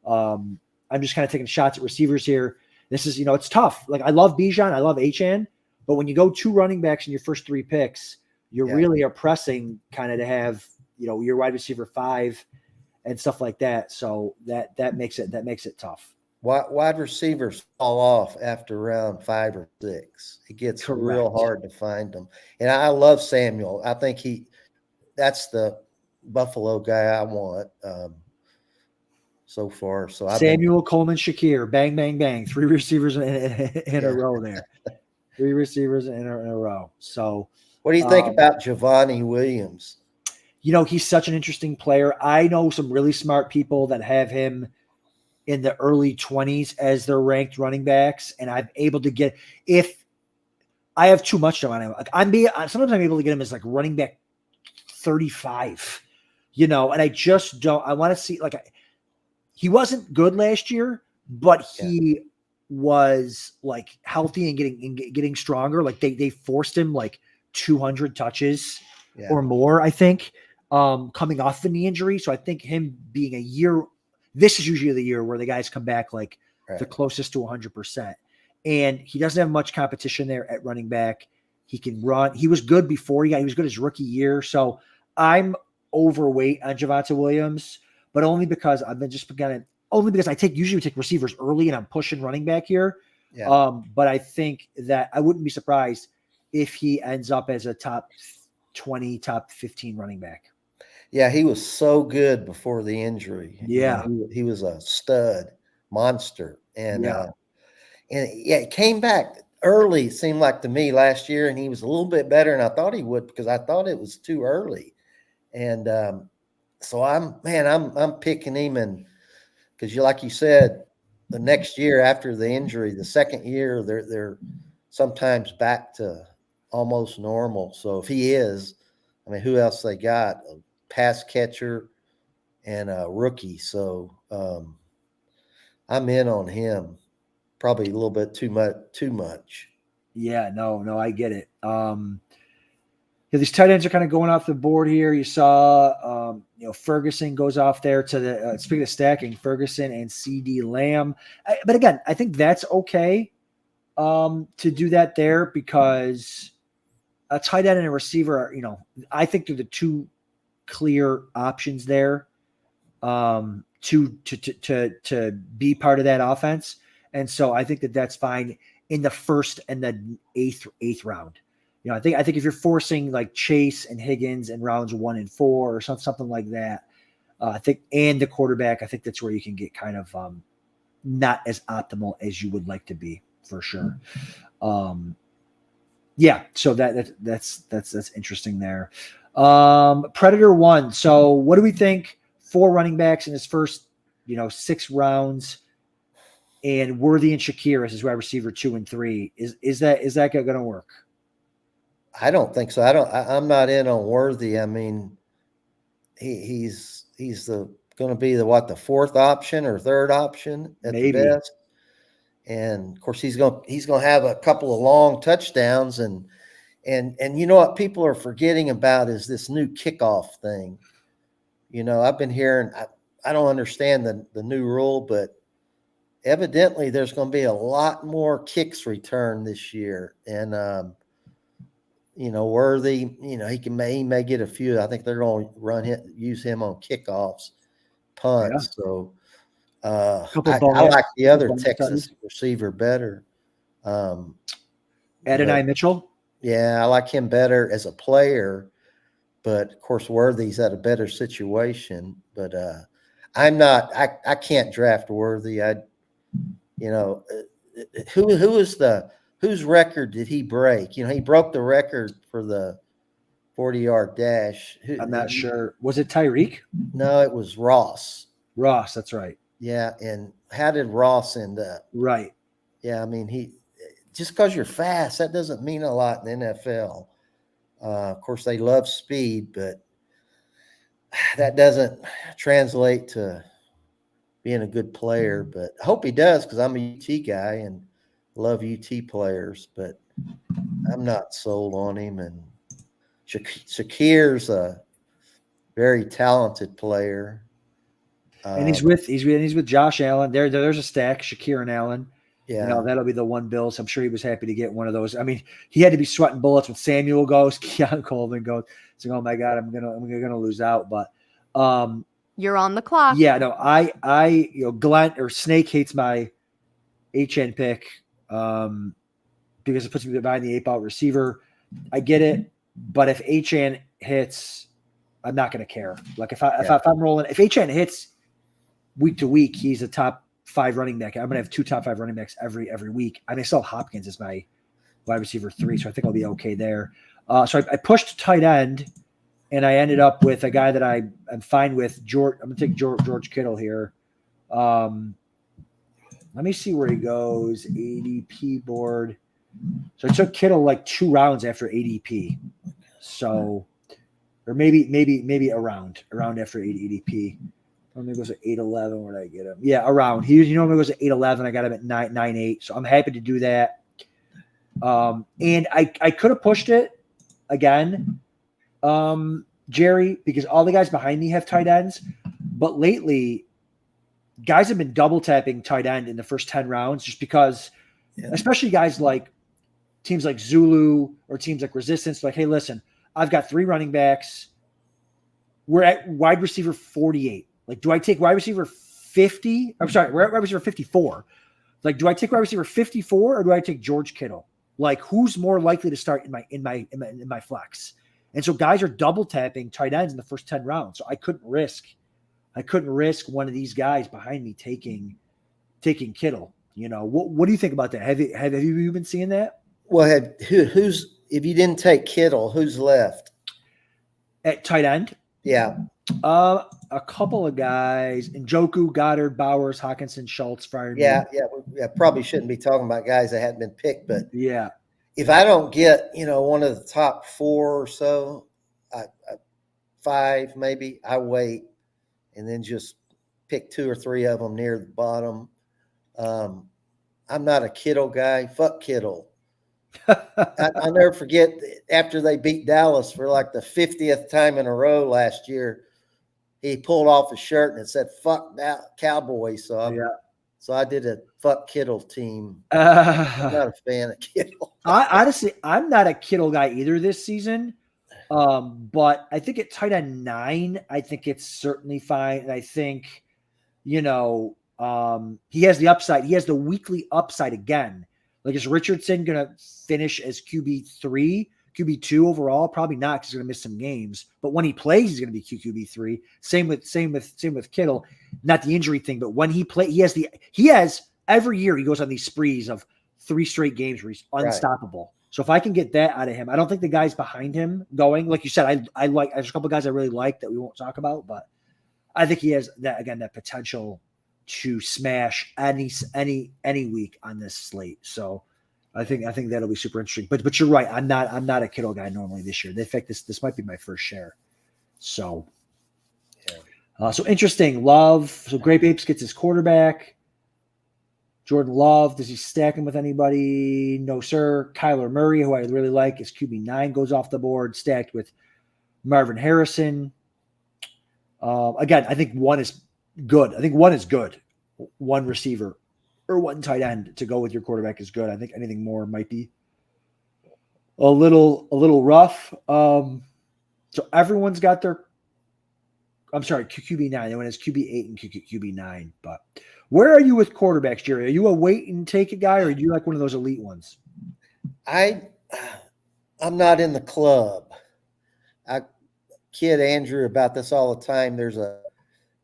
I'm just kind of taking shots at receivers here. This is, it's tough. Like, I love Bijan, I love Achan, but when you go 2 running backs in your first 3 picks, you really are pressing kind of to have, your wide receiver 5 and stuff like that. So that makes it tough. Wide receivers fall off after round 5 or 6. It gets real hard to find them. And I love Samuel. I think that's the Buffalo guy I want so far. So Samuel, Coleman, Shakir, bang, bang, bang. 3 receivers in a row there. 3 receivers in a row. So what do you think about Javonte Williams? He's such an interesting player. I know some really smart people that have him in the early 20s as their ranked running backs, and I'm able to get, if I have too much on him, like sometimes I'm able to get him as like running back 35, and I just don't. I want to see, like, he wasn't good last year, but he was like healthy and getting stronger. Like they forced him like 200 touches or more, I think, coming off the knee injury. So I think him being a year, this is usually the year where the guys come back like the closest to 100%. And he doesn't have much competition there at running back. He can run. He was good before he was good his rookie year. So I'm overweight on Javonte Williams, but only because I usually take receivers early and I'm pushing running back here. Yeah. But I think that I wouldn't be surprised if he ends up as a top 20, top 15 running back. Yeah, he was so good before the injury. Yeah. He was a stud monster. And he came back early, it seemed like to me last year, and he was a little bit better than I thought he would because I thought it was too early. And so I'm picking him, and because like you said, the next year after the injury, the second year, they're sometimes back to almost normal. So if he is, I mean, who else they got? A pass catcher and a rookie. So I'm in on him. Probably a little bit too much. Yeah, no, I get it. These tight ends are kind of going off the board here. You saw, Ferguson goes off there to the, speaking of stacking, Ferguson and CD Lamb. But again, I think that's okay to do that there because a tight end and a receiver are, I think they're the 2 clear options there to be part of that offense. And so I think that that's fine in the first and the eighth round. I think if you're forcing like Chase and Higgins in rounds 1 and 4 or something like that, I think, and the quarterback, I think that's where you can get kind of not as optimal as you would like to be for sure. So that's interesting there. Predator 1. So what do we think? 4 running backs in his first, 6 rounds, and Worthy and Shakir as his wide receiver 2 and 3. Is that going to work? I don't think so. I'm not in on Worthy. I mean, he's going to be the 4th option or 3rd option at the best. And of course he's going to have a couple of long touchdowns and what people are forgetting about is this new kickoff thing. I've been hearing, I don't understand the new rule, but evidently there's going to be a lot more kicks returned this year. And, Worthy, he may get a few. I think they're going to use him on kickoffs, punts. Yeah. So I like the other Texas receiver better. Adonai Mitchell. Yeah, I like him better as a player, but of course Worthy's at a better situation. But I can't draft Worthy. Whose record did he break? He broke the record for the 40-yard dash. I'm not sure. Was it Tyreek? No, it was Ross. Ross, that's right. Yeah, and how did Ross end up? Right. Yeah, I mean, just because you're fast, that doesn't mean a lot in the NFL. Of course, they love speed, but that doesn't translate to being a good player, but I hope he does because I'm a UT guy and love UT players, but I'm not sold on him. And Shakir's a very talented player. And he's with Josh Allen. There's a stack, Shakir and Allen. Yeah. You know, that'll be the one bill. So I'm sure he was happy to get one of those. I mean, he had to be sweating bullets when Samuel goes, Keon Coleman goes. So, oh my God, I'm gonna lose out. But you're on the clock. yeah, no, I Glenn or Snake hates my HN pick because it puts me behind the 8-ball receiver. I get it, but if HN hits, I'm not gonna care. Like if I'm rolling, if HN hits week to week, he's a top 5 running back. I'm gonna have 2 top 5 running backs every week. I mean, I still have Hopkins as my wide receiver 3, so I think I'll be okay there. So I pushed tight end, and I ended up with a guy that I'm fine with. I'm gonna take George Kittle here. Let me see where he goes. ADP board. So I took Kittle like 2 rounds after ADP. So, or maybe around after ADP. I think it goes at 8-11. Where did I get him? Yeah, around. He normally goes at 8-11. I got him at 9-8. So I'm happy to do that. And I could have pushed it again, Jerry, because all the guys behind me have tight ends. But lately, guys have been double tapping tight end in the first 10 rounds just because, especially guys like teams like Zulu or teams like Resistance, like, hey, listen, I've got 3 running backs. We're at wide receiver 48. Like, do I take wide receiver 50? I'm sorry, we're at wide receiver 54. Like, do I take wide receiver 54 or do I take George Kittle? Like, who's more likely to start in my flex? And so guys are double tapping tight ends in the first 10 rounds. So I couldn't risk one of these guys behind me taking Kittle. You know, what do you think about that? Have you been seeing that? Well, who's if you didn't take Kittle, who's left at tight end? Yeah. A couple of guys: Njoku, Goddard, Bowers, Hawkinson, Schultz, Freiermuth. Yeah. Probably shouldn't be talking about guys that hadn't been picked, but yeah, if I don't get one of the top 4 or so, 5 maybe, I wait and then just pick 2 or 3 of them near the bottom. I'm not a Kittle guy. Fuck Kittle. I'll never forget after they beat Dallas for like the 50th time in a row last year. He pulled off his shirt and it said "fuck that Cowboys." So I did a fuck Kittle team. I'm not a fan of Kittle. Honestly, I'm not a Kittle guy either this season. But I think at tight end 9, I think it's certainly fine. And I think, he has the upside. He has the weekly upside again. Like, is Richardson going to finish as QB3, QB2 overall? Probably not, because he's going to miss some games. But when he plays, he's going to be QB3. Same with Kittle. Not the injury thing, but when he plays, he has every year he goes on these sprees of 3 straight games where he's unstoppable. Right. So if I can get that out of him, I don't think the guys behind him going, like you said, I like. There's a couple of guys I really like that we won't talk about, but I think he has that potential to smash any week on this slate. So I think that'll be super interesting. But you're right. I'm not a Kittle guy normally this year. In fact, this might be my first share. So so interesting. Love. So Grape Apes gets his quarterback. Jordan Love, does he stack him with anybody? No, sir. Kyler Murray, who I really like, is QB9, goes off the board, stacked with Marvin Harrison. Again, I think one is good. One receiver or one tight end to go with your quarterback is good. I think anything more might be a little rough. So everyone's got their QB9. Everyone has QB8 and QB9. But where are you with quarterbacks, Jerry? Are you a wait and take a guy, or are you like one of those elite ones? I'm not in the club. I kid Andrew about this all the time. There's a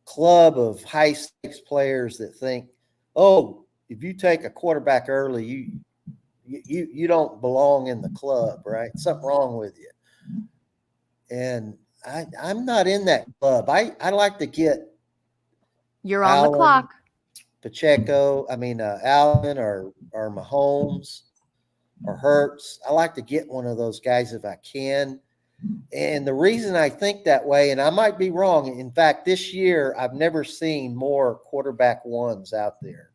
club of high stakes players that think, oh, if you take a quarterback early, you don't belong in the club, right? Something wrong with you. And I'm not in that club. I like to get You're on the clock. Pacheco, Allen or Mahomes or Hurts. I like to get one of those guys if I can. And the reason I think that way, and I might be wrong, in fact, this year I've never seen more quarterback ones out there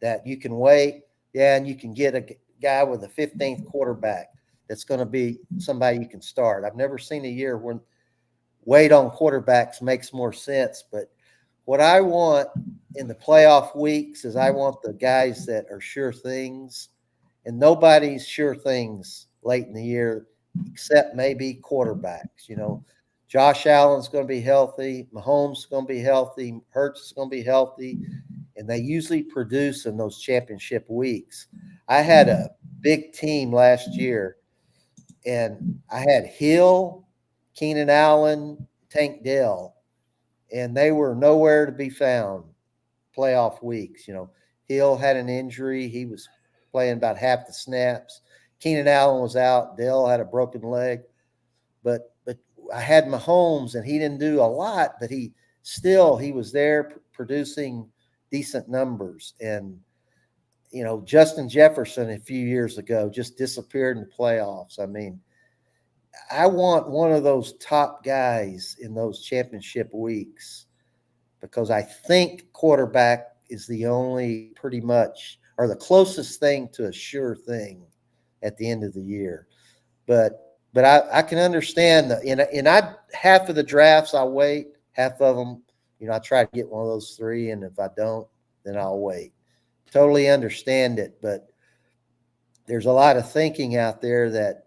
that you can wait. Yeah, and you can get a guy with a 15th quarterback that's going to be somebody you can start. I've never seen a year when wait on quarterbacks makes more sense. But what I want in the playoff weeks is I want the guys that are sure things, and nobody's sure things late in the year except maybe quarterbacks. You know, Josh Allen's going to be healthy. Mahomes is going to be healthy. Hurts is going to be healthy. And they usually produce in those championship weeks. I had a big team last year, and I had Hill, Keenan Allen, Tank Dell, and they were nowhere to be found playoff weeks. You know, Hill had an injury. He was playing about half the snaps. Keenan Allen was out. Dell had a broken leg. But I had Mahomes, and he didn't do a lot, but he was there producing decent numbers. And, you know, Justin Jefferson a few years ago just disappeared in the playoffs. I mean, I want one of those top guys in those championship weeks because I think quarterback is the only pretty much or the closest thing to a sure thing at the end of the year. But I can understand that in half of the drafts I'll wait, half of them, you know, I try to get one of those three, and if I don't, then I'll wait. Totally understand it, but there's a lot of thinking out there that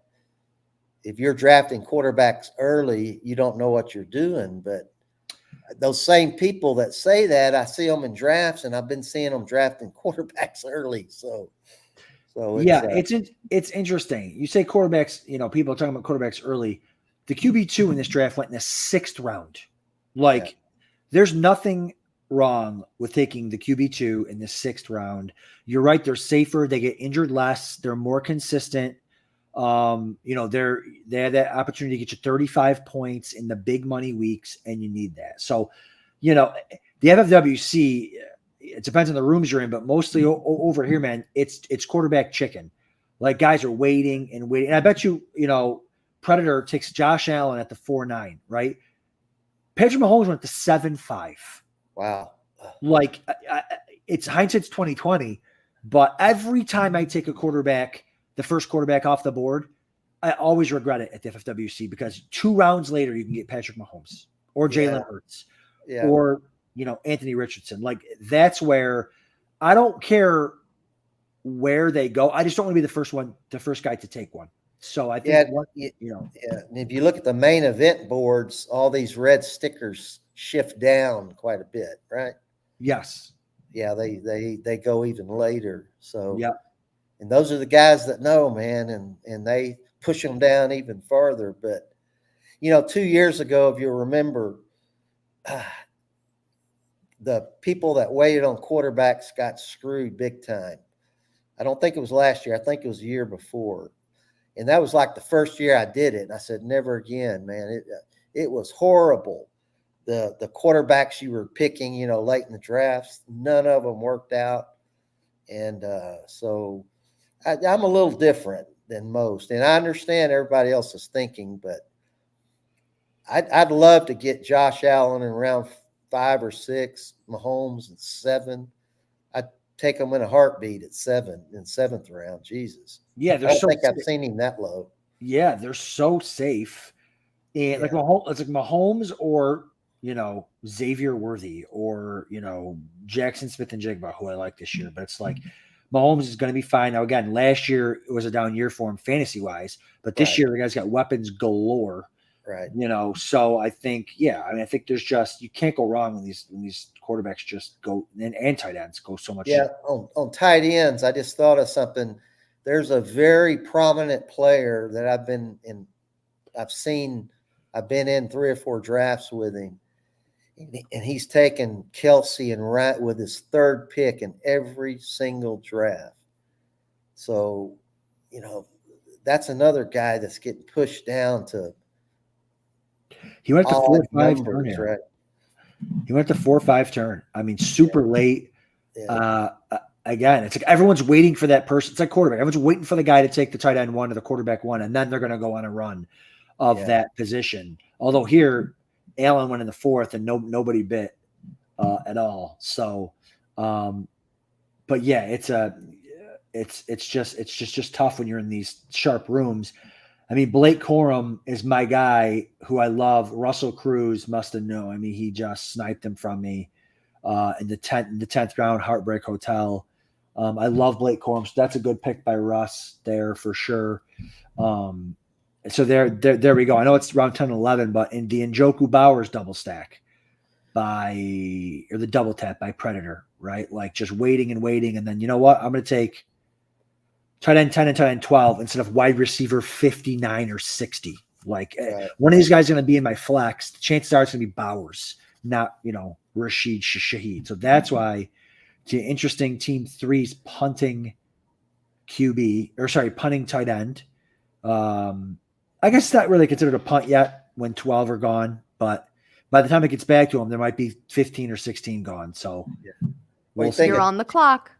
if you're drafting quarterbacks early, you don't know what you're doing. But those same people that say that, I see them in drafts, and I've been seeing them drafting quarterbacks early. So it's interesting. You say quarterbacks, you know, people are talking about quarterbacks early. The QB2 in this draft went in the 6th round. There's nothing wrong with taking the QB2 in the 6th round. You're right. They're safer. They get injured less. They're more consistent. You know, they have that opportunity to get you 35 points in the big money weeks, and you need that. So, you know, the FFWC, it depends on the rooms you're in, but mostly over here, man, it's quarterback chicken. Like, guys are waiting and waiting. And I bet you know, Predator takes Josh Allen at the 4.9, right? Patrick Mahomes went to 7.5. Wow. Like, it's hindsight's 2020, but every time I take a quarterback, the first quarterback off the board, I always regret it at the FFWC because 2 rounds later you can get Patrick Mahomes or Jalen Hurts or, you know, Anthony Richardson. Like, that's where I don't care where they go. I just don't want to be the first guy to take one. So I think, And if you look at the main event boards, all these red stickers shift down quite a bit, right? Yes. Yeah, they go even later. So yeah. And those are the guys that know, man, and they push them down even farther. But, you know, 2 years ago, if you remember, the people that waited on quarterbacks got screwed big time. I don't think it was last year. I think it was the year before. And that was like the first year I did it. And I said, never again, man. It was horrible. The quarterbacks you were picking, you know, late in the drafts, none of them worked out. And so I'm a little different than most. And I understand everybody else is thinking, but I'd love to get Josh Allen in round 5 or 6, Mahomes at 7. I'd take him in a heartbeat at 7 in 7th round. Jesus. Yeah, I don't think I've seen him that low. Yeah, they're so safe. And like Mahomes or, you know, Xavier Worthy or, you know, Jackson Smith and Jigba, who I like this year. But it's like Mahomes is going to be fine. Now, again, last year it was a down year for him fantasy-wise. But this year the guy's got weapons galore. Right. You know, so I think, I think there's just, you can't go wrong when these quarterbacks just go, and tight ends go so much. Yeah, on tight ends, I just thought of something. There's a very prominent player that I've been in 3 or 4 drafts with him, and he's taken Kelsey and right with his 3rd pick in every single draft. So, you know, that's another guy that's getting pushed down to. He went to 4-5 turn here. Right? He went to 4-5 turn. I mean, super late. Yeah. Again, it's like everyone's waiting for that person. It's like quarterback. Everyone's waiting for the guy to take the tight end 1 or the quarterback 1, and then they're going to go on a run. of that position. Although here, Allen went in the fourth and nobody bit at all. So, but yeah, it's just tough when you're in these sharp rooms. I mean, Blake Corum is my guy who I love. Russell Cruz must have known. I mean, he just sniped him from me in the 10th round, Heartbreak Hotel. I love Blake Corum. So that's a good pick by Russ there for sure. So there we go. I know it's round 10 and 11, but in the Njoku Bowers double stack or the double tap by Predator, right? Like just waiting. And then you know what? I'm going to take tight end 10 and tight end 12 instead of wide receiver 59 or 60. Like one of these guys is going to be in my flex. The chances are it's going to be Bowers, not, Rashid Shaheed. So that's why the interesting team 3's punting punting tight end. I guess it's not really considered a punt yet when 12 are gone, but by the time it gets back to them, there might be 15 or 16 gone. So You're on the clock.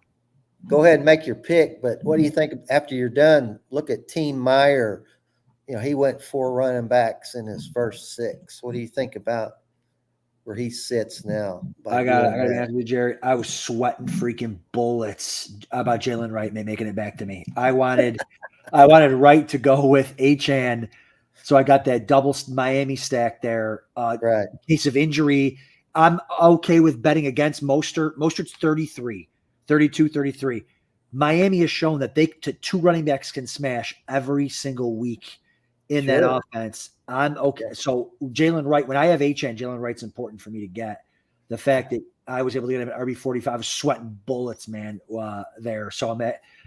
Go ahead and make your pick, but what do you think after you're done? Look at Team Meyer. He went 4 running backs in his first 6. What do you think about where he sits now? I got to be honest with you, Jerry. I was sweating freaking bullets about Jalen Wright making it back to me. I wanted Wright to go with Achane, so I got that double Miami stack there. In case of injury, I'm okay with betting against Mostert. Mostert's 32-33. Miami has shown that 2 running backs can smash every single week in that offense. I'm okay. So Jalen Wright, when I have Achane, Jalen Wright's important for me to get. The fact that I was able to get him at RB45, I was sweating bullets, man, there. So I'm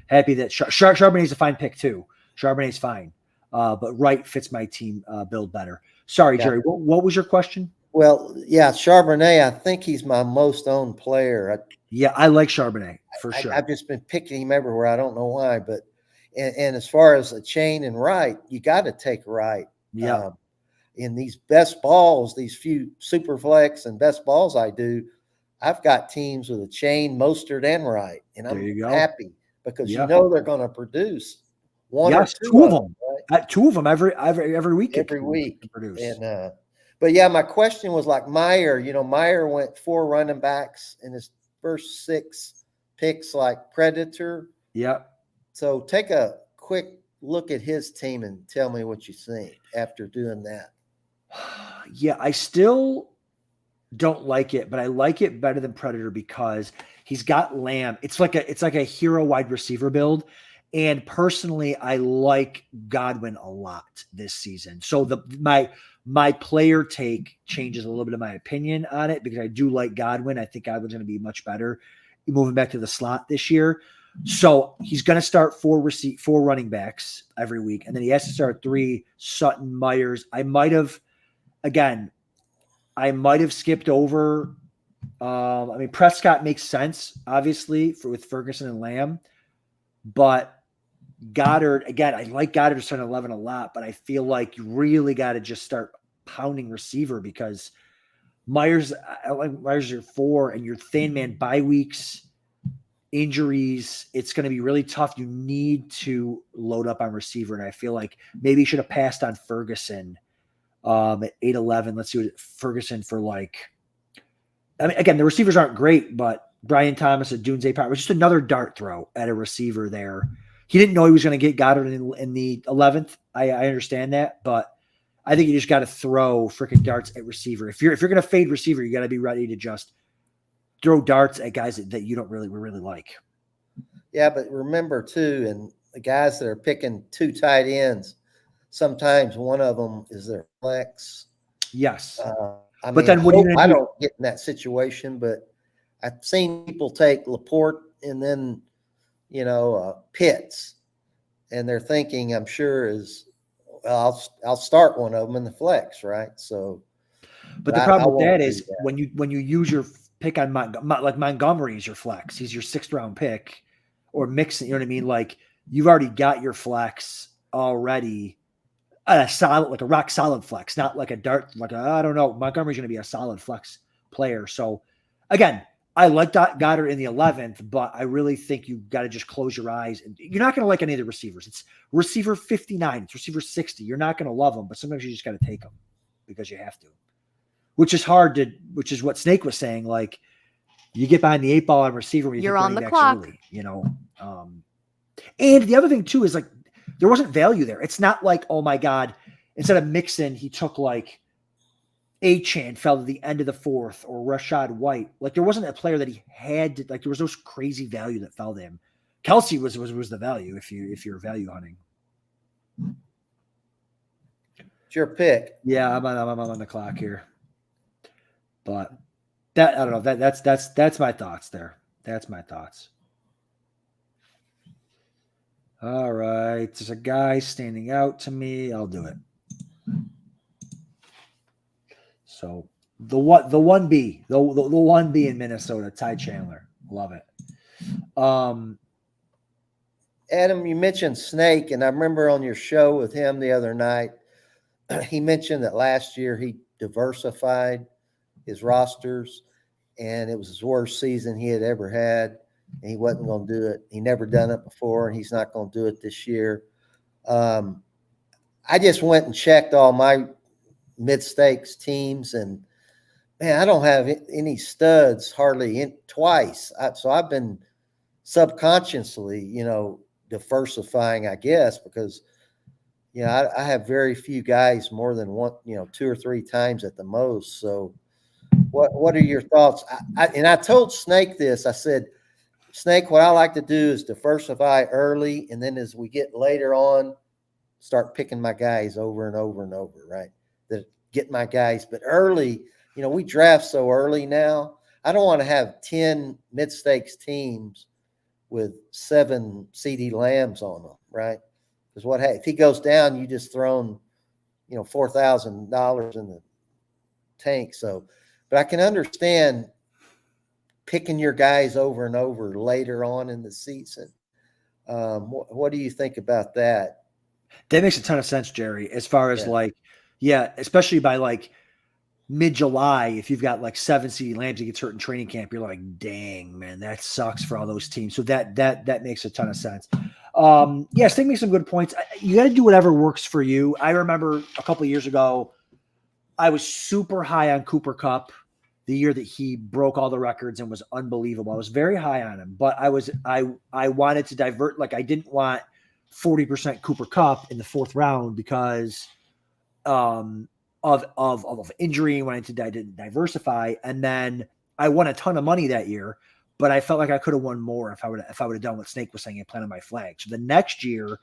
happy that Charbonnet's a fine pick too. Charbonnet's fine. But Wright fits my team build better. Sorry, Jerry. What was your question? Well, yeah, Charbonnet, I think he's my most owned player. I like Charbonnet for sure. I've just been picking him everywhere. I don't know why, but and as far as Achane and Wright, you got to take Wright. Yeah. In these best balls, these few super flex and best balls I do, I've got teams with Achane, Mostert, and Wright, and I'm happy because they're going to produce one or two of them. Right? 2 of them every week. Every week. Produce. And but yeah, my question was like Meyer. Meyer went 4 running backs in his first 6 picks, like Predator. Yep. So take a quick look at his team and tell me what you think after doing that. Yeah, I still don't like it, but I like it better than Predator because he's got Lamb. It's like a hero wide receiver build. And personally, I like Godwin a lot this season. So my player take changes a little bit of my opinion on it because I do like Godwin. I think Godwin's going to be much better moving back to the slot this year. So he's going to start 4 running backs every week. And then he has to start 3 Sutton, Myers. I might have skipped over. Prescott makes sense, obviously, with Ferguson and Lamb. But Goddard, again, I like Goddard to start 11 a lot, but I feel like you really got to just start pounding receiver because Myers are 4 and you're thin, man, bye weeks, injuries. It's going to be really tough. You need to load up on receiver. And I feel like maybe you should have passed on Ferguson at 8-11. Let's see what Ferguson for again, the receivers aren't great, but Brian Thomas at Dunze Power was just another dart throw at a receiver there. He didn't know he was going to get Goddard in the 11th. I understand that, but I think you just got to throw freaking darts at receiver. If you're going to fade receiver, you got to be ready to just throw darts at guys that you don't really like. Yeah, but remember too, and the guys that are picking 2 tight ends, sometimes one of them is their flex. Yes. But then what I don't get in that situation, but I've seen people take Laporte and then, Pitts, and they're thinking, I'm sure I'll start one of them in the flex, right? So, but the problem with that is when you use your pick on like Montgomery is your flex, he's your 6th round pick, or Mixon, you know what I mean? Like you've already got your flex already. A solid, like a rock solid flex, not like a dart, I don't know. Montgomery's going to be a solid flex player. So again, I like Goddard in the 11th, but I really think you got to just close your eyes. And you're not going to like any of the receivers. It's receiver 59. It's receiver 60. You're not going to love them, but sometimes you just got to take them because you have to, which is which is what Snake was saying. Like, you get behind the 8 ball on receiver when you're on the clock. Early, and the other thing too is like there wasn't value there. It's not like, oh my God, instead of Mixon, he took like Achane fell to the end of the 4th, or Rashad White. Like, there wasn't a player that he had to, like, there was no crazy value that fell to him. Kelsey was the value if you're value hunting. It's your pick. Yeah, I'm on the clock here. But that, I don't know. That's my thoughts there. That's my thoughts. All right. There's a guy standing out to me. I'll do it. So the 1B in Minnesota, Ty Chandler. Love it. Adam, you mentioned Snake, and I remember on your show with him the other night, he mentioned that last year he diversified his rosters, and it was his worst season he had ever had, and he wasn't going to do it. He never done it before, and he's not going to do it this year. I just went and checked all my mid-stakes teams, and man, I don't have any studs hardly twice. So I've been subconsciously, diversifying, I guess, because I have very few guys more than one, 2 or 3 times at the most. So what are your thoughts? I told Snake this. I said, Snake, what I like to do is diversify early, and then as we get later on, start picking my guys over and over and over, right? That get my guys. But early, we draft so early now. I don't want to have 10 mid-stakes teams with 7 CD Lambs on them, right? Because if he goes down, you just thrown, $4,000 in the tank. So, but I can understand picking your guys over and over later on in the season. What do you think about that? That makes a ton of sense, Jerry, as far as especially by like mid-July, if you've got like 7 CD Lambs that gets hurt in training camp, you're like, dang, man, that sucks for all those teams. So that makes a ton of sense. Sting makes some good points. You got to do whatever works for you. I remember a couple of years ago, I was super high on Cooper Kupp the year that he broke all the records and was unbelievable. I was very high on him, but I wanted to divert. Like, I didn't want 40% Cooper Kupp in the 4th round because of injury. When I didn't diversify, and then I won a ton of money that year, but I felt like I could have won more if I would have done what Snake was saying and planted my flag. So the next year,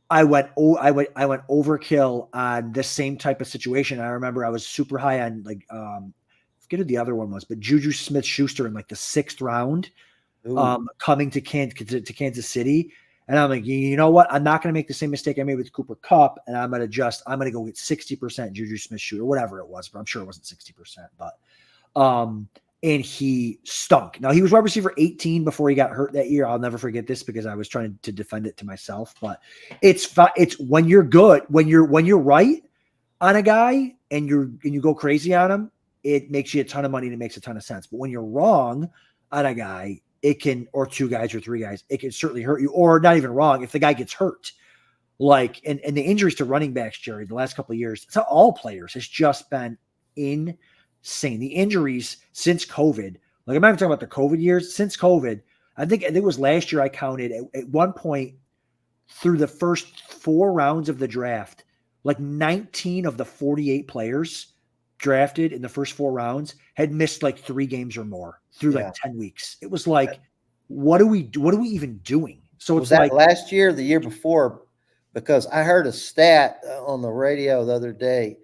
I went overkill on this same type of situation. I remember I was super high on forget who the other one was, but Juju Smith-Schuster in like the 6th round, coming to Kansas City. And I'm like, you know what? I'm not going to make the same mistake I made with Cooper Kupp, and I'm going to go get 60% Juju Smith-Schuster, or whatever it was, but I'm sure it wasn't 60%. But and he stunk. Now, he was wide receiver 18 before he got hurt that year. I'll never forget this because I was trying to defend it to myself. But it's when you're good, when you're right on a guy and you go crazy on him, it makes you a ton of money and it makes a ton of sense. But when you're wrong on a guy, it can, or 2 guys or 3 guys, it can certainly hurt you. Or not even wrong, if the guy gets hurt. Like, and the injuries to running backs, Jerry, the last couple of years, it's not all players, it's just been insane. The injuries since COVID, like, I'm not even talking about the COVID years, since COVID, I think it was last year I counted at one point through the first 4 rounds of the draft, like 19 of the 48 players drafted in the first 4 rounds had missed like 3 games or more through like 10 weeks. It was like, what are we even doing? So was that last year or the year before? Because I heard a stat on the radio the other day.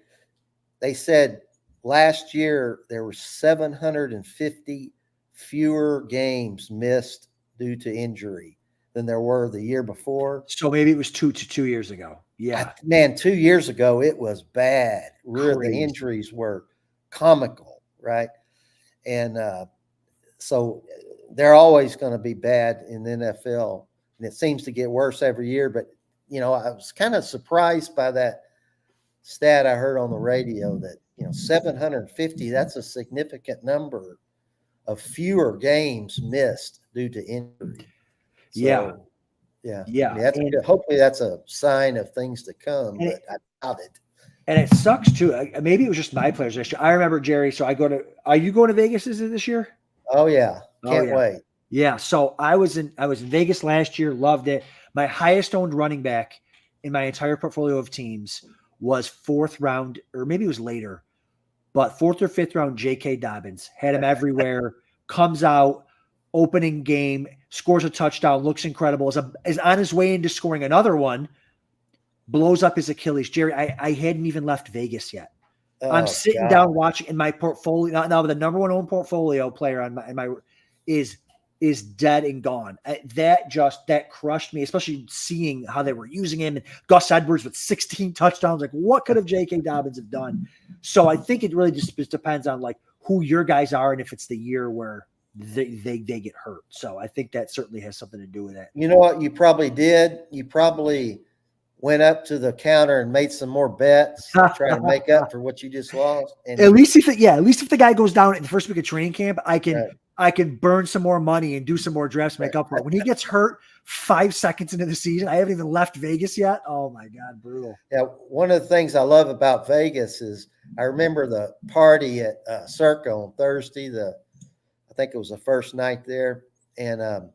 They said last year there were 750 fewer games missed due to injury than there were the year before. So maybe it was 2 years ago. Yeah. Man, 2 years ago, it was bad. Really, the injuries were comical, right? And so they're always going to be bad in the NFL. And it seems to get worse every year. But, I was kind of surprised by that stat I heard on the radio that, 750, that's a significant number of fewer games missed due to injury. So, Yeah. Yeah. Yeah. I mean, that's good. Hopefully that's a sign of things to come, but I doubt it. And it sucks too. Maybe it was just my players this year. I remember, Jerry. So are you going to Vegas this year? Oh yeah. Can't wait. Yeah. So I was in Vegas last year. Loved it. My highest owned running back in my entire portfolio of teams was 4th round, or maybe it was later, but 4th or 5th round, J.K. Dobbins. Had him everywhere. Comes out, opening game, scores a touchdown, looks incredible. Is on his way into scoring another one, blows up his Achilles. Jerry, I hadn't even left Vegas yet. I'm sitting down watching in my portfolio. Now the number one owned portfolio player on my is dead and gone. That crushed me, especially seeing how they were using him. And Gus Edwards with 16 touchdowns. Like, what could have J.K. Dobbins have done? So I think it really just depends on like who your guys are and if it's the year where they get hurt. So I think that certainly has something to do with it. You know what you probably did? You probably went up to the counter and made some more bets to try to make up for what you just lost. And at least if the guy goes down in the first week of training camp, I can burn some more money and do some more drafts to make up for it. When he gets hurt 5 seconds into the season, I haven't even left Vegas yet. Oh my God, brutal. Yeah, one of the things I love about Vegas is I remember the party at Circa on Thursday. I think it was the first night there, and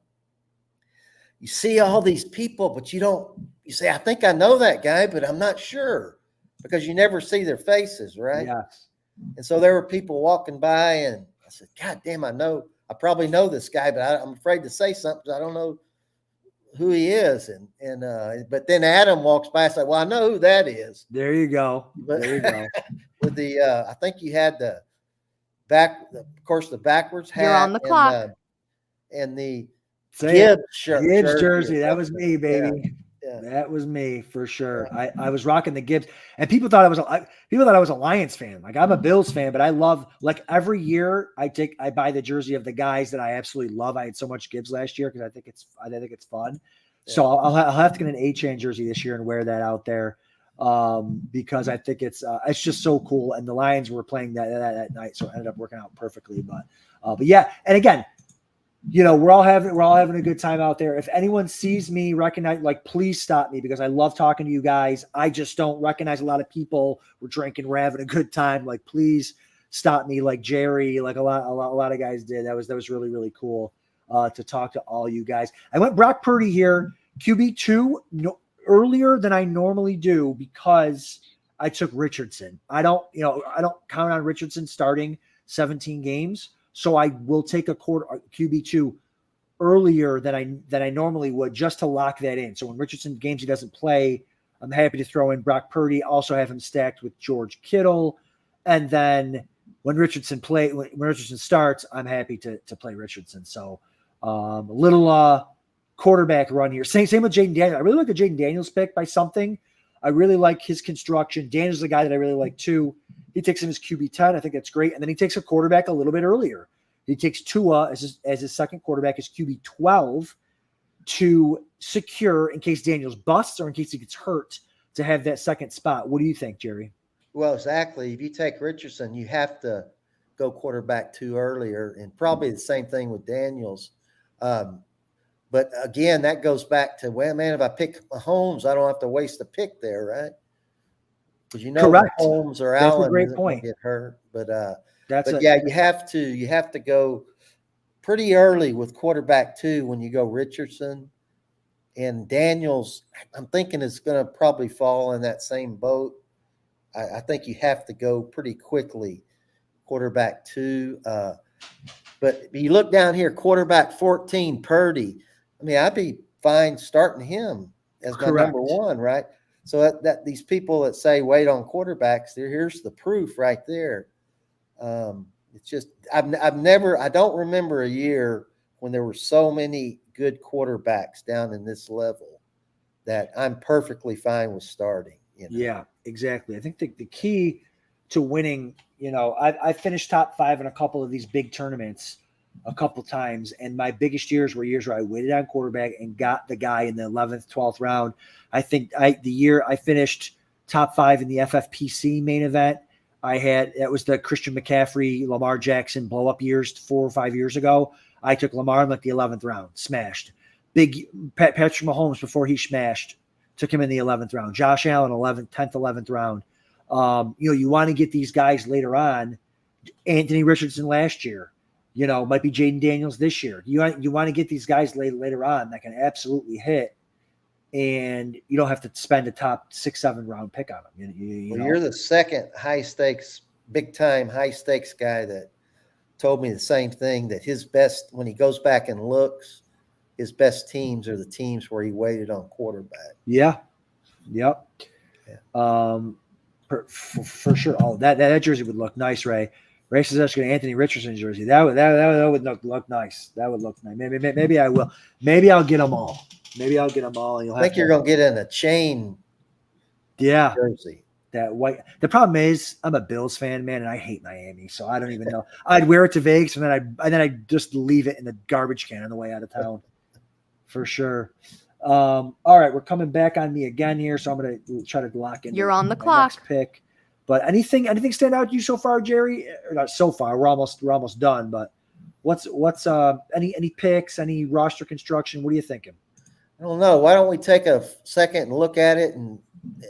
you see all these people, but you say, I think I know that guy, but I'm not sure because you never see their faces, right? Yes. And so there were people walking by, and I said, God damn, I probably know this guy, but I'm afraid to say something. I don't know who he is. But then Adam walks by and said, well, I know who that is. There you go. There you go. With I think you had the backwards hat. You're on the clock. And the Gibbs jersey. That was me, baby. Yeah. That was me for sure. Yeah. I was rocking the Gibbs, and people thought I was a Lions fan. Like, I'm a Bills fan, but I love, like, every year I buy the jersey of the guys that I absolutely love. I had so much Gibbs last year because I think it's fun. Yeah. So I'll have to get an A-Chan jersey this year and wear that out there because I think it's just so cool. And the Lions were playing that night, so it ended up working out perfectly. But yeah, and again, you know, we're all having a good time out there. If anyone sees me, recognize, like, please stop me because I love talking to you guys. I just don't recognize a lot of people. We're drinking, we're having a good time. Like, please stop me, like Jerry, like a lot of guys did. That was really, really cool to talk to all you guys. I went Brock Purdy here, QB2, earlier than I normally do because I took Richardson. I don't count on Richardson starting 17 games. So I will take a QB2 earlier than I normally would just to lock that in. So when Richardson games he doesn't play, I'm happy to throw in Brock Purdy. Also have him stacked with George Kittle, and then when Richardson starts, I'm happy to play Richardson. So a little quarterback run here. Same with Jaden Daniels. I really like the Jaden Daniels pick by something. I really like his construction. Daniels is a guy that I really like too. He takes him as QB10. I think that's great. And then he takes a quarterback a little bit earlier. He takes Tua as his second quarterback as QB12 to secure in case Daniels busts or in case he gets hurt to have that second spot. What do you think, Jerry? Well, exactly. If you take Richardson, you have to go quarterback 2 earlier, and probably the same thing with Daniels. But again, that goes back to, well, man, if I pick Mahomes, I don't have to waste a pick there, right? Because correct. Mahomes or That's Allen a great point. Get hurt. But yeah, you have to go pretty early with quarterback 2 when you go Richardson. And Daniels, I'm thinking is going to probably fall in that same boat. I think you have to go pretty quickly, quarterback 2. But you look down here, quarterback 14, Purdy. I mean, I'd be fine starting him as my number 1, right? So that these people that say wait on quarterbacks, here's the proof right there. It's just I don't remember a year when there were so many good quarterbacks down in this level that I'm perfectly fine with starting. You know? Yeah, exactly. I think the key to winning, I finished top 5 in a couple of these big tournaments a couple times, and my biggest years were years where I waited on quarterback and got the guy in the 11th, 12th round. I think the year I finished top 5 in the FFPC main event, That was the Christian McCaffrey, Lamar Jackson blow up years 4 or 5 years ago. I took Lamar in like the 11th round, smashed. Big Patrick Mahomes before he smashed, took him in the 11th round. Josh Allen, 10th, 11th round. You want to get these guys later on. Anthony Richardson last year, might be Jaden Daniels this year. You want to get these guys later on that can absolutely hit, and you don't have to spend a top 6, 7 round pick on them. You're the second big time high stakes guy that told me the same thing, that his best, when he goes back and looks, his best teams are the teams where he waited on quarterback. Yeah. Yep. Yeah. For sure. Oh, that jersey would look nice, Ray. Ray says that's Anthony Richardson jersey. That would look nice. That would look nice. Maybe I will. Maybe I'll get them all. And you'll I think you're going to get in a chain. Yeah. Jersey. That white. The problem is I'm a Bills fan, man, and I hate Miami, so I don't even know. I'd wear it to Vegas, and then I just leave it in the garbage can on the way out of town, for sure. All right, we're coming back on me again here, so I'm going to try to lock in. You're on the clock. Next pick. But anything stand out to you so far, Jerry? Or not so far. We're almost done. But what's any picks? Any roster construction? What are you thinking? I don't know. Why don't we take a second and look at it? And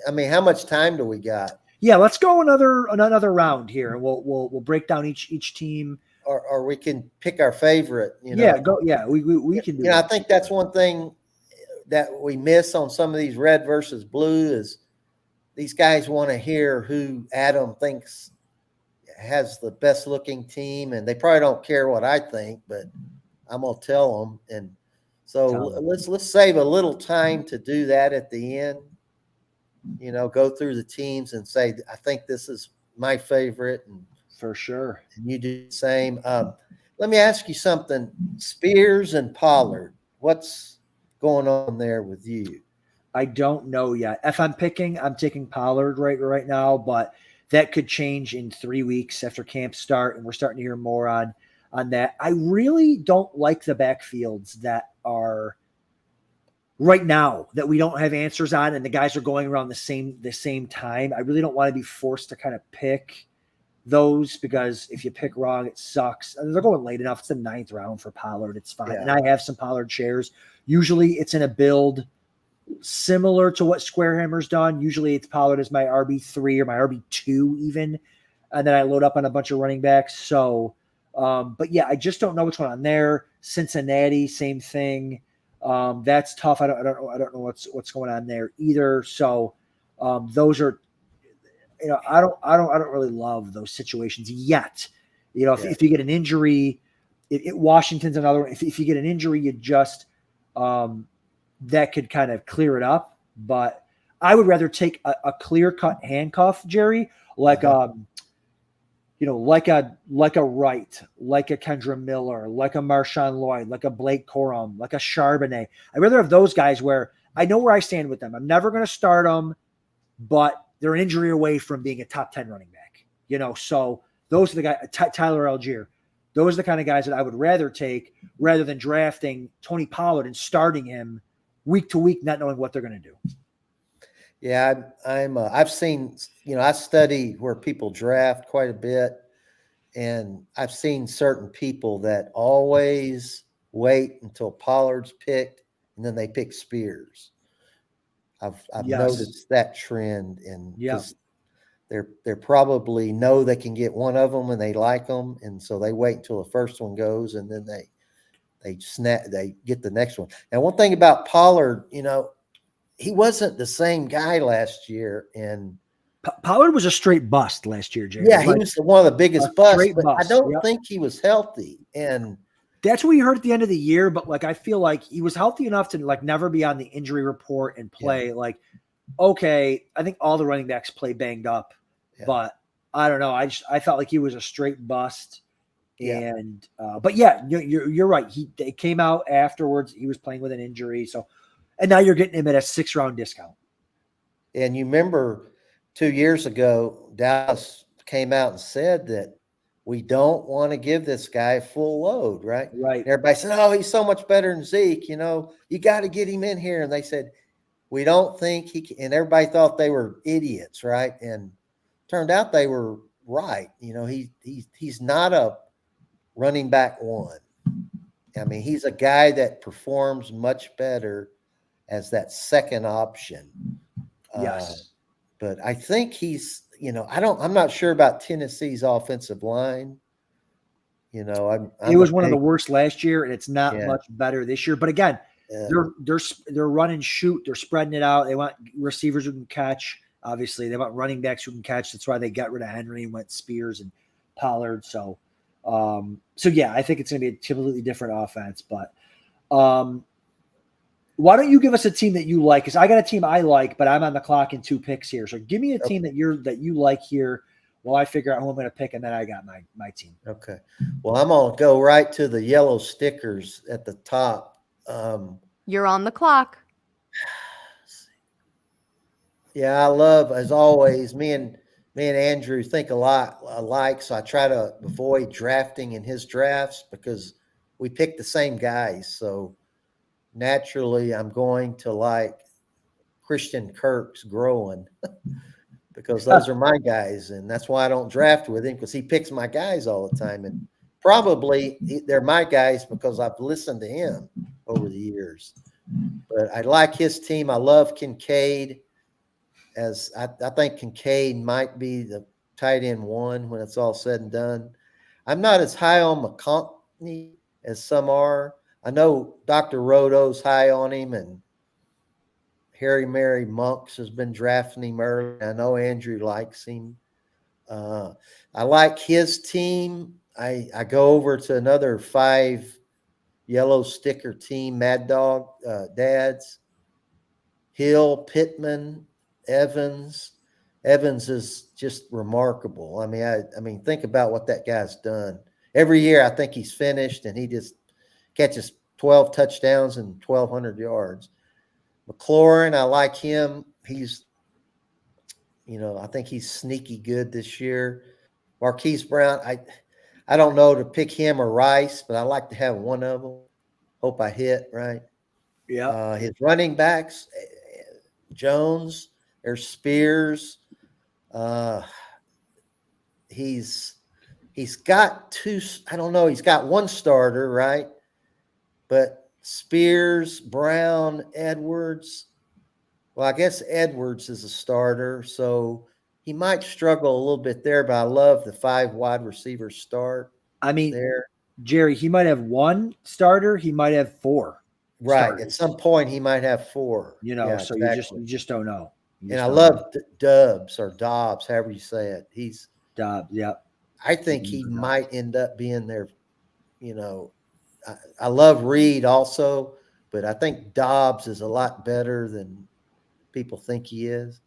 how much time do we got? Yeah, let's go another round here, and we'll break down each team. Or we can pick our favorite. Yeah, go. Yeah, we can do. I think that's one thing that we miss on some of these red versus blue is these guys want to hear who Adam thinks has the best looking team, and they probably don't care what I think, but I'm gonna tell them. And so let's save a little time to do that at the end. Go through the teams and say, I think this is my favorite, and for sure, and you do the same. Let me ask you something: Spears and Pollard, what's going on there with you? I don't know yet. If I'm taking Pollard right now, but that could change in 3 weeks after camp start, and we're starting to hear more on that. I really don't like the backfields that are right now that we don't have answers on, and the guys are going around the same time. I really don't want to be forced to kind of pick those, because if you pick wrong, it sucks. And they're going late enough. It's the 9th round for Pollard. It's fine. Yeah. And I have some Pollard shares. Usually it's in a build similar to what Squarehammer's done. Usually it's Pollard as my RB3 or my RB2 even. And then I load up on a bunch of running backs. So, but yeah, I just don't know what's going on there. Cincinnati, same thing. That's tough. I don't know what's going on there either. So, those are, I don't really love those situations yet. If you get an injury, Washington's another one. If you get an injury, you just, that could kind of clear it up. But I would rather take a clear-cut handcuff, Jerry, like a Wright, like a Kendra Miller, like a Marshawn Lloyd, like a Blake Corum, like a Charbonnet. I'd rather have those guys where I know where I stand with them. I'm never going to start them, but they're an injury away from being a top 10 running back. So those are the guys, Tyler Algier. Those are the kind of guys that I would rather take rather than drafting Tony Pollard and starting him week to week, not knowing what they're going to do. Yeah, I've seen, I study where people draft quite a bit, and I've seen certain people that always wait until Pollard's picked and then they pick Spears. I've noticed that trend, and they're probably know they can get one of them and they like them, and so they wait until the first one goes, and then they get the next one. Now, one thing about Pollard, he wasn't the same guy last year, and Pollard was a straight bust last year, Jerry. Yeah, he was one of the biggest busts, but bust. I don't think he was healthy, and that's what we heard at the end of the year. But I feel like he was healthy enough to never be on the injury report and play. Yeah. Okay, I think all the running backs play banged up, but I don't know. I felt like he was a straight bust. Yeah. And but yeah, you're right. It came out afterwards. He was playing with an injury. So, and now you're getting him at a 6-round discount. And you remember 2 years ago, Dallas came out and said that we don't want to give this guy a full load, right? Right. And everybody said, "Oh, he's so much better than Zeke. You got to get him in here." And they said, "We don't think he can." And everybody thought they were idiots, right? And turned out they were right. You know, he's not a running back one. I mean, he's a guy that performs much better as that second option. Yes. But I think he's, you know, I'm not sure about Tennessee's offensive line. You know, It was one of the worst last year, and it's not Yeah. much better this year. But again, they're running shoot, they're spreading it out. They want receivers who can catch. Obviously, they want running backs who can catch. That's why they got rid of Henry and went Spears and Pollard. So yeah, I think it's going to be a completely different offense. But why don't you give us a team that you like? Because I got a team I like, but I'm on the clock in 2 picks here. So give me a team that you like here while I figure out who I'm going to pick, and then I got my team. Okay. Well, I'm going to go right to the yellow stickers at the top. You're on the clock. Yeah, I love, as always, me and Andrew think a lot alike, so I try to avoid drafting in his drafts because we pick the same guys. So naturally, I'm going to like Christian Kirk's growing because those are my guys, and that's why I don't draft with him, because he picks my guys all the time. And probably they're my guys because I've listened to him over the years. But I like his team. I love Kincaid. As I think Kincaid might be the tight end 1 when it's all said and done. I'm not as high on McConkey as some are. I know Dr. Roto's high on him, and Harry Mary Monks has been drafting him early. I know Andrew likes him. I like his team. I go over to another 5 yellow sticker team, Mad Dog Dads. Hill, Pittman, Evans. Evans is just remarkable. I mean, think about what that guy's done. Every year, I think he's finished, and he just catches 12 touchdowns and 1,200 yards. McLaurin, I like him. He's, you know, I think he's sneaky good this year. Marquise Brown, I don't know to pick him or Rice, but I like to have one of them. Hope I hit, right? Yeah. His running backs, Jones, there's Spears. He's got 2, I don't know, he's got 1 starter, right? But Spears, Brown, Edwards. Well, I guess Edwards is a starter, so he might struggle a little bit there, but I love the 5 wide receivers start. I mean, there. Jerry, he might have 1 starter, he might have 4. Right. starters. At some point, he might have 4. You know, yeah, so exactly. you just don't know. And I love Dobbs or Dobbs, however you say it. He's Dobbs. Yeah. I think he might end up being there. You know, I love Reed also, but I think Dobbs is a lot better than people think he is.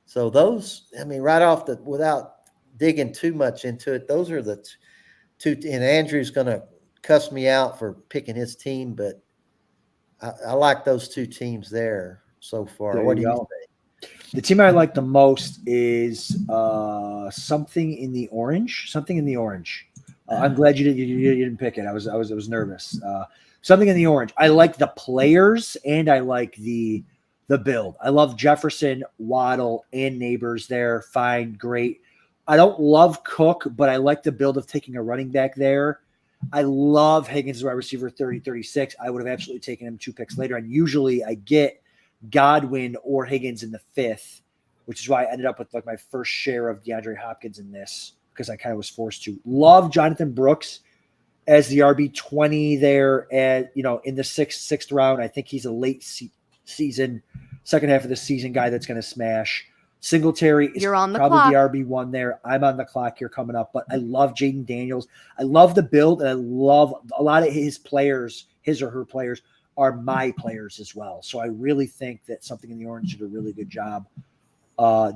So those, I mean, right off without digging too much into it, those are the 2. And Andrew's going to cuss me out for picking his team, but I like those 2 teams there so far. What do you think? The team I like the most is something in the orange. I'm glad you didn't pick it. I was nervous. Something in the orange. I like the players and I like the build. I love Jefferson, Waddle, and Neighbors there. Fine, great. I don't love Cook, but I like the build of taking a running back there. I love Higgins as wide receiver 30-36. I would have absolutely taken him 2 picks later. And usually I get Godwin or Higgins in the 5th, which is why I ended up with like my first share of DeAndre Hopkins in this because I kind of was forced to. Love Jonathan Brooks as the RB20 there at, you know, in the sixth round. I think he's a late season, second half of the season guy that's going to smash. Singletary is probably the RB1 there. I'm on the clock here coming up, but I love Jaden Daniels. I love the build, and I love a lot of his players, his or her players, are my players as well. So I really think that something in the orange did a really good job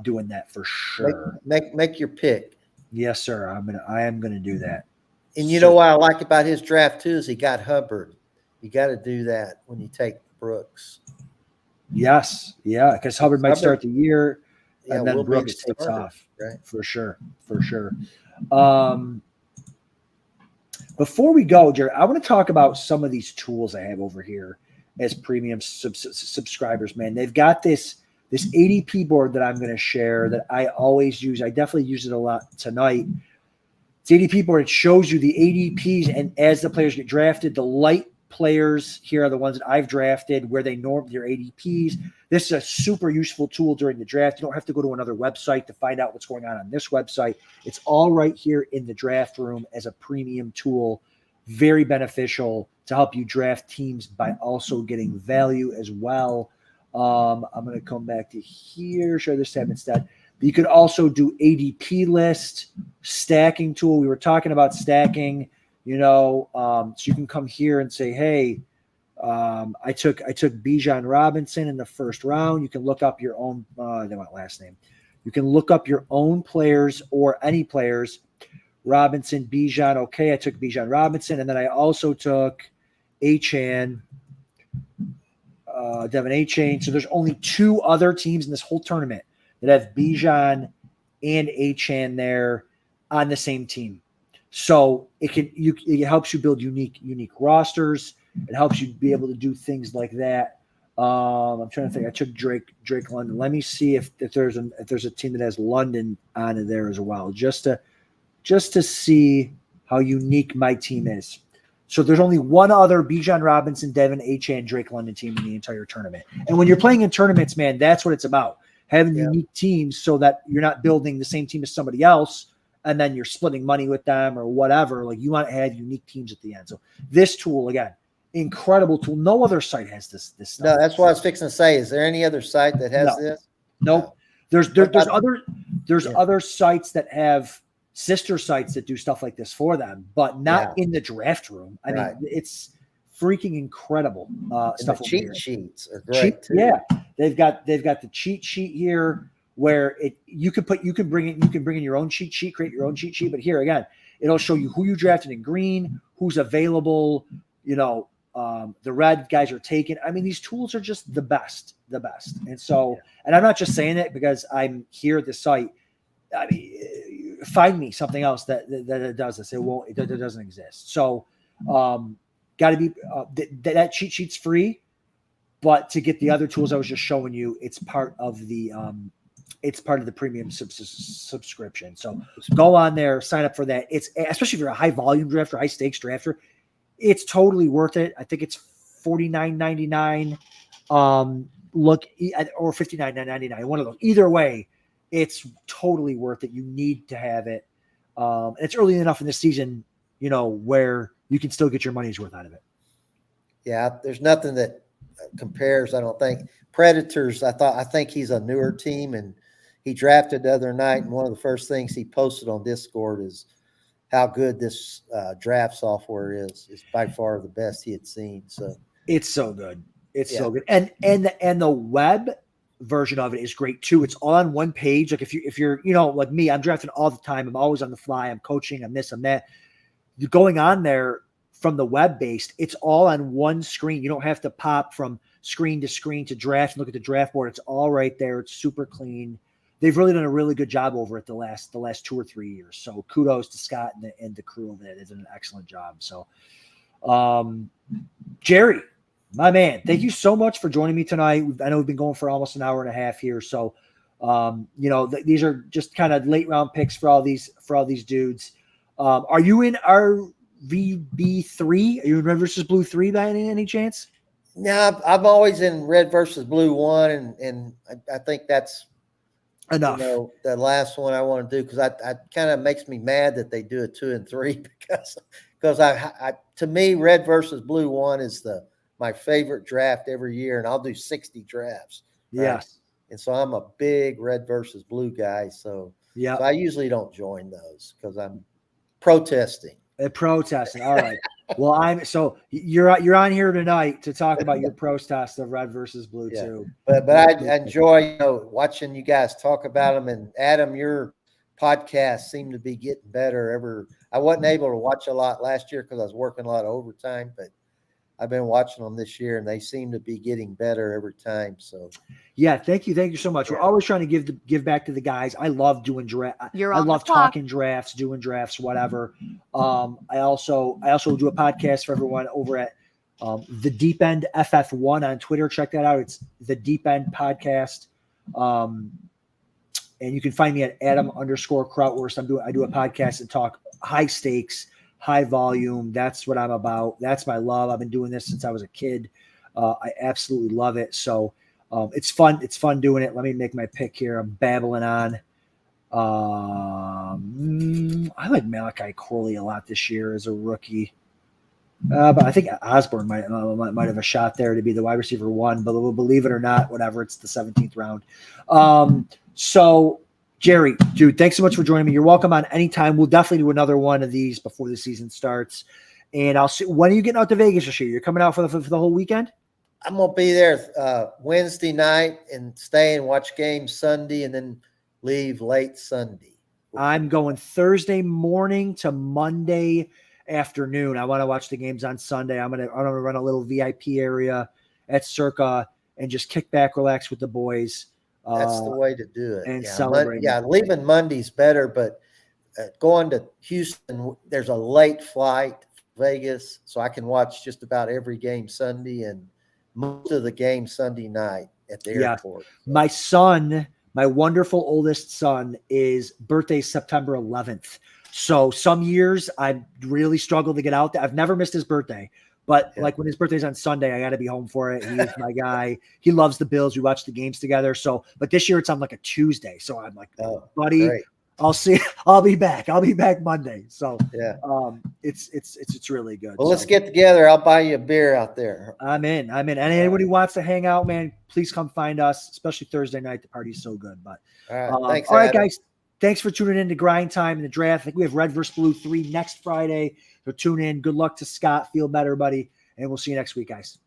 doing that for sure. Make your pick. Yes, sir. I am gonna do that. And you know what I like about his draft too is he got Hubbard. You got to do that when you take Brooks. Yes, yeah, because Hubbard might start the year. Yeah, and then Brooks takes off, right? For sure. Before we go, Jerry, I want to talk about some of these tools I have over here as premium subscribers. Man, they've got this this ADP board that I'm going to share that I always use. I definitely use it a lot tonight. It's ADP board. It shows you the ADPs, and as the players get drafted, the light players here are the ones that I've drafted where they norm their ADPs. This is a super useful tool during the draft. You don't have to go to another website to find out what's going on this website. It's all right here in the draft room as a premium tool. Very beneficial to help you draft teams by also getting value as well. I'm going to come back to here, show this tab instead. But you could also do ADP list, stacking tool. We were talking about stacking, so you can come here and say, hey, I took Bijan Robinson in the first round. You can look up your own, they want last name. You can look up your own players or any players. Robinson, Bijan. Okay, I took Bijan Robinson, and then I also took Achane, Devin Achane. So there's only 2 other teams in this whole tournament that have Bijan and Achane there on the same team. So it helps you build unique rosters. It helps you be able to do things like that. I'm trying to think. I took Drake London. Let me see if there's a team that has London on it there as well, just to see how unique my team is. So there's only one other Bijan Robinson, Devin Achane, Drake London team in the entire tournament. And when you're playing in tournaments, man, that's what it's about. Having unique teams so that you're not building the same team as somebody else and then you're splitting money with them or whatever. Like, you want to have unique teams at the end. So this tool, again, incredible tool. No other site has this stuff. No, that's what I was fixing to say. Is there any other site that has this? Nope. There's other sites that have sister sites that do stuff like this for them, but not in the draft room. I mean, it's freaking incredible stuff. The cheat sheets are great too. Yeah, they've got the cheat sheet here where you can bring in your own cheat sheet, create your own cheat sheet. But here again, it'll show you who you drafted in green, who's available. The red guys are taken. I mean, these tools are just the best. And so, and I'm not just saying it because I'm here at the site. I mean, find me something else that does this. It doesn't exist. So, got to be that cheat sheet's free, but to get the other tools I was just showing you, it's part of the premium subscription. So go on there, sign up for that. It's especially if you're a high volume drafter, high stakes drafter, it's totally worth it. I think it's $49.99. Look, or $59.99. One of those. Either way, it's totally worth it. You need to have it. It's early enough in the season, where you can still get your money's worth out of it. Yeah, there's nothing that compares, I don't think. Predators, I think he's a newer team, and he drafted the other night, and one of the first things he posted on Discord is how good this draft software is. It's by far the best he had seen. So it's so good. It's so good. And the web version of it is great too. It's all on one page. Like if you're like me, I'm drafting all the time. I'm always on the fly. I'm coaching. I'm this, I'm that. You're going on there from the web based. It's all on one screen. You don't have to pop from screen to screen to draft and look at the draft board. It's all right there. It's super clean. They've really done a really good job over it the last 2 or 3 years. So kudos to Scott and the crew over there. They did an excellent job. So, Jerry, my man, thank you so much for joining me tonight. I know we've been going for almost an hour and a half here. So, these are just kind of late round picks for all these dudes. Are you in RVB3? Are you in Red versus Blue 3 by any chance? No, I'm always in Red versus Blue 1, and I think that's enough. The last one I want to do, because I kind of makes me mad that they do a 2 and 3 because I to me, Red versus Blue 1 is my favorite draft every year, and I'll do 60 drafts. Right? Yes. And so I'm a big Red versus Blue guy. So I usually don't join those because I'm protesting. Protesting. All right. Well, you're on here tonight to talk about your protest of Red versus Blue too. But I enjoy watching you guys talk about them. And Adam, your podcast seemed to be getting better. I wasn't able to watch a lot last year because I was working a lot of overtime, but I've been watching them this year, and they seem to be getting better every time. So, thank you so much. We're always trying to give back to the guys. I love doing draft. I love talking drafts, doing drafts, whatever. I also do a podcast for everyone over at the Deep End FF1 on Twitter. Check that out. It's the Deep End Podcast. And you can find me at Adam_Krautwurst. I do a podcast and talk high stakes, high volume. That's what I'm about. That's my love. I've been doing this since I was a kid. I absolutely love it. So it's fun. It's fun doing it. Let me make my pick here. I'm babbling on. I like Malachi Corley a lot this year as a rookie. But I think Osborne might have a shot there to be the wide receiver 1, but believe it or not, whatever, it's the 17th round. So Jerry, dude, thanks so much for joining me. You're welcome on anytime. We'll definitely do another one of these before the season starts. And I'll see, when are you getting out to Vegas this year? You're coming out for the whole weekend? I'm going to be there Wednesday night and stay and watch games Sunday and then leave late Sunday. I'm going Thursday morning to Monday afternoon. I want to watch the games on Sunday. I'm gonna run a little VIP area at Circa and just kick back, relax with the boys. That's the way to do it. And celebrate. Leaving Monday's better, but going to Houston, there's a late flight to Vegas, so I can watch just about every game Sunday and most of the games Sunday night at the airport. My son, my wonderful oldest son, is birthday September 11th. So some years I really struggle to get out there. I've never missed his birthday, but like when his birthday's on Sunday, I got to be home for it. He is my guy. He loves the Bills. We watch the games together. So, but this year it's on like a Tuesday. So I'm like, buddy, great. I'll be back. I'll be back Monday. So it's really good. Well, let's get together. I'll buy you a beer out there. I'm in. And anybody wants to hang out, man, please come find us, especially Thursday night. The party's so good. But all right, thanks, all right, Adam. guys. Thanks for tuning in to Grind Time and the Draft. I think we have Red vs. Blue 3 next Friday. So tune in. Good luck to Scott. Feel better, buddy. And we'll see you next week, guys.